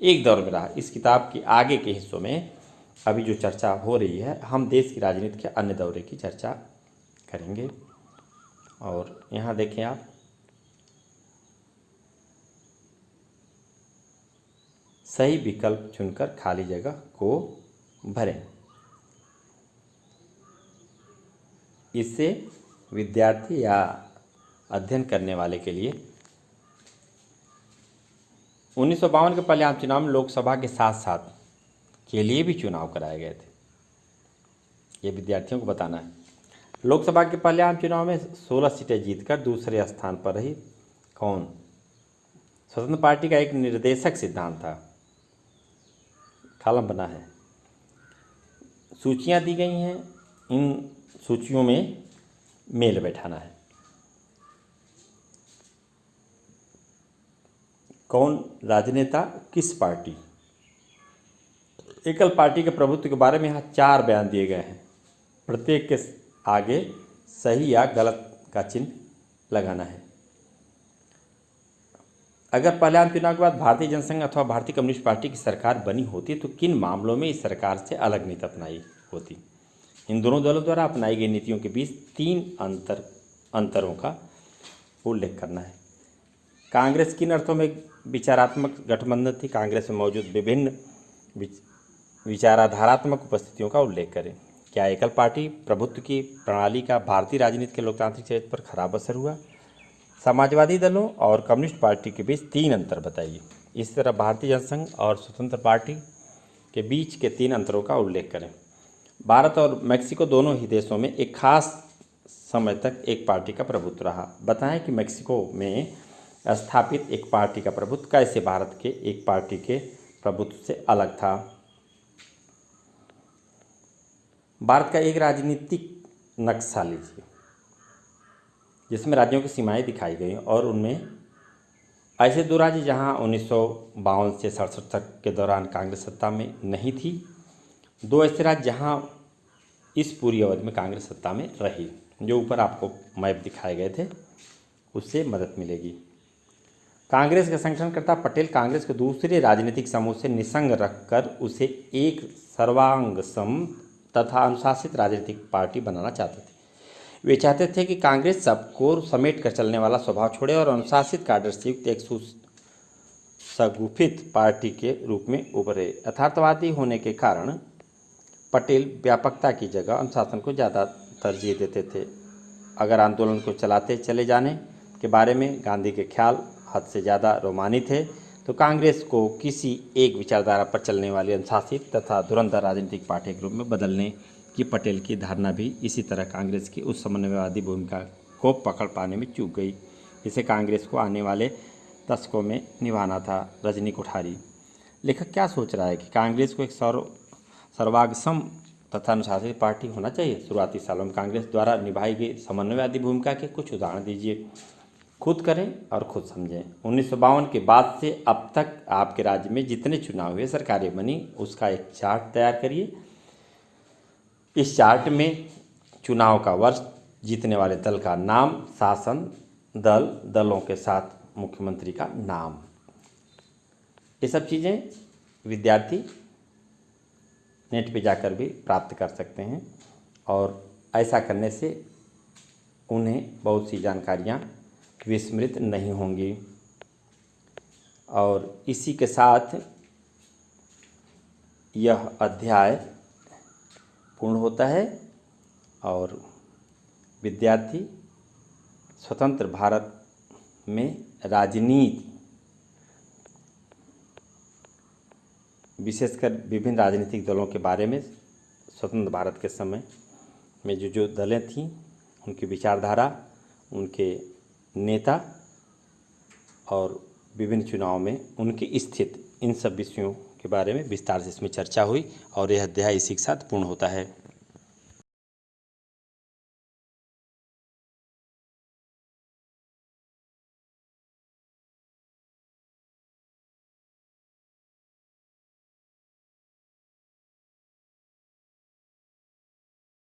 एक दौर में रहा। इस किताब के आगे के हिस्सों में अभी जो चर्चा हो रही है, हम देश की राजनीति के अन्य दौरे की चर्चा करेंगे। और यहाँ देखें आप, सही विकल्प चुनकर खाली जगह को भरें। इससे विद्यार्थी या अध्ययन करने वाले के लिए 1952 के पहले आम चुनाव में लोकसभा के साथ साथ के लिए भी चुनाव कराए गए थे। ये विद्यार्थियों को बताना है। लोकसभा के पहले आम चुनाव में 16 सीटें जीतकर दूसरे स्थान पर रही कौन? स्वतंत्र पार्टी का एक निर्देशक सिद्धांत था। कॉलम बना है, सूचियां दी गई हैं, इन सूचियों में मेल बैठाना है। कौन राजनेता, किस पार्टी? एकल पार्टी के प्रभुत्व के बारे में यहाँ 4 बयान दिए गए हैं। प्रत्येक के आगे सही या गलत का चिन्ह लगाना है। अगर पहले आम चुनाव के बाद भारतीय जनसंघ अथवा भारतीय कम्युनिस्ट पार्टी की सरकार बनी होती तो किन मामलों में इस सरकार से अलग नीति अपनाई होती? इन दोनों दलों द्वारा अपनाई गई नीतियों के बीच 3 अंतरों का उल्लेख करना है। कांग्रेस किन अर्थों में विचारात्मक गठबंधन थी? कांग्रेस में मौजूद विभिन्न विचाराधारात्मक उपस्थितियों का उल्लेख करें। क्या एकल पार्टी प्रभुत्व की प्रणाली का भारतीय राजनीति के लोकतांत्रिक चरित्र पर खराब असर हुआ? समाजवादी दलों और कम्युनिस्ट पार्टी के बीच 3 अंतर बताइए। इस तरह भारतीय जनसंघ और स्वतंत्र पार्टी के बीच के 3 अंतरों का उल्लेख करें। भारत और मैक्सिको दोनों ही देशों में एक खास समय तक एक पार्टी का प्रभुत्व रहा। बताएं कि मैक्सिको में स्थापित एक पार्टी का प्रभुत्व कैसे भारत के एक पार्टी के प्रभुत्व से अलग था। भारत का एक राजनीतिक नक्शा लीजिए जिसमें राज्यों की सीमाएं दिखाई गई और उनमें ऐसे 2 राज्य जहां 1952 से 67 तक के दौरान कांग्रेस सत्ता में नहीं थी, 2 ऐसे राज्य जहां इस पूरी अवधि में कांग्रेस सत्ता में रही। जो ऊपर आपको मैप दिखाए गए थे उससे मदद मिलेगी। कांग्रेस के संगठनकर्ता पटेल कांग्रेस के दूसरे राजनीतिक समूह से निसंग रखकर उसे एक सर्वांगसम तथा अनुशासित राजनीतिक पार्टी बनाना चाहते थे। वे चाहते थे कि कांग्रेस सबको समेट कर चलने वाला स्वभाव छोड़े और अनुशासित कार्य से युक्त एक सुसंगठित पार्टी के रूप में उभरे। यथार्थवादी होने के कारण पटेल व्यापकता की जगह अनुशासन को ज़्यादा तरजीह देते थे। अगर आंदोलन को चलाते चले जाने के बारे में गांधी के ख्याल हद से ज़्यादा रोमानी थे तो कांग्रेस को किसी एक विचारधारा पर चलने वाली अनुशासित तथा धुरंधर राजनीतिक पार्टी के रूप में बदलने की पटेल की धारणा भी इसी तरह कांग्रेस की उस समन्वयवादी भूमिका को पकड़ पाने में चूक गई जिसे कांग्रेस को आने वाले दशकों में निभाना था। रजनी कोठारी। लेखक क्या सोच रहा है कि कांग्रेस को एक सर्वांगसम तथा अनुशासित पार्टी होना चाहिए? शुरुआती सालों में कांग्रेस द्वारा निभाई गई समन्वयवादी भूमिका के कुछ उदाहरण दीजिए। खुद करें और खुद समझें। 1952 के बाद से अब तक आपके राज्य में जितने चुनाव हुए, सरकारें बनी, उसका एक चार्ट तैयार करिए। इस चार्ट में चुनाव का वर्ष, जीतने वाले दल का नाम, शासन दल, दलों के साथ मुख्यमंत्री का नाम, ये सब चीज़ें विद्यार्थी नेट पे जाकर भी प्राप्त कर सकते हैं और ऐसा करने से उन्हें बहुत सी जानकारियाँ विस्मृत नहीं होंगी। और इसी के साथ यह अध्याय पूर्ण होता है और विद्यार्थी स्वतंत्र भारत में राजनीति, विशेषकर विभिन्न राजनीतिक दलों के बारे में, स्वतंत्र भारत के समय में जो दलें थीं उनकी विचारधारा, उनके नेता और विभिन्न चुनाव में उनकी स्थिति, इन सब विषयों के बारे में विस्तार से इसमें चर्चा हुई और यह अध्याय इसी के साथ पूर्ण होता है।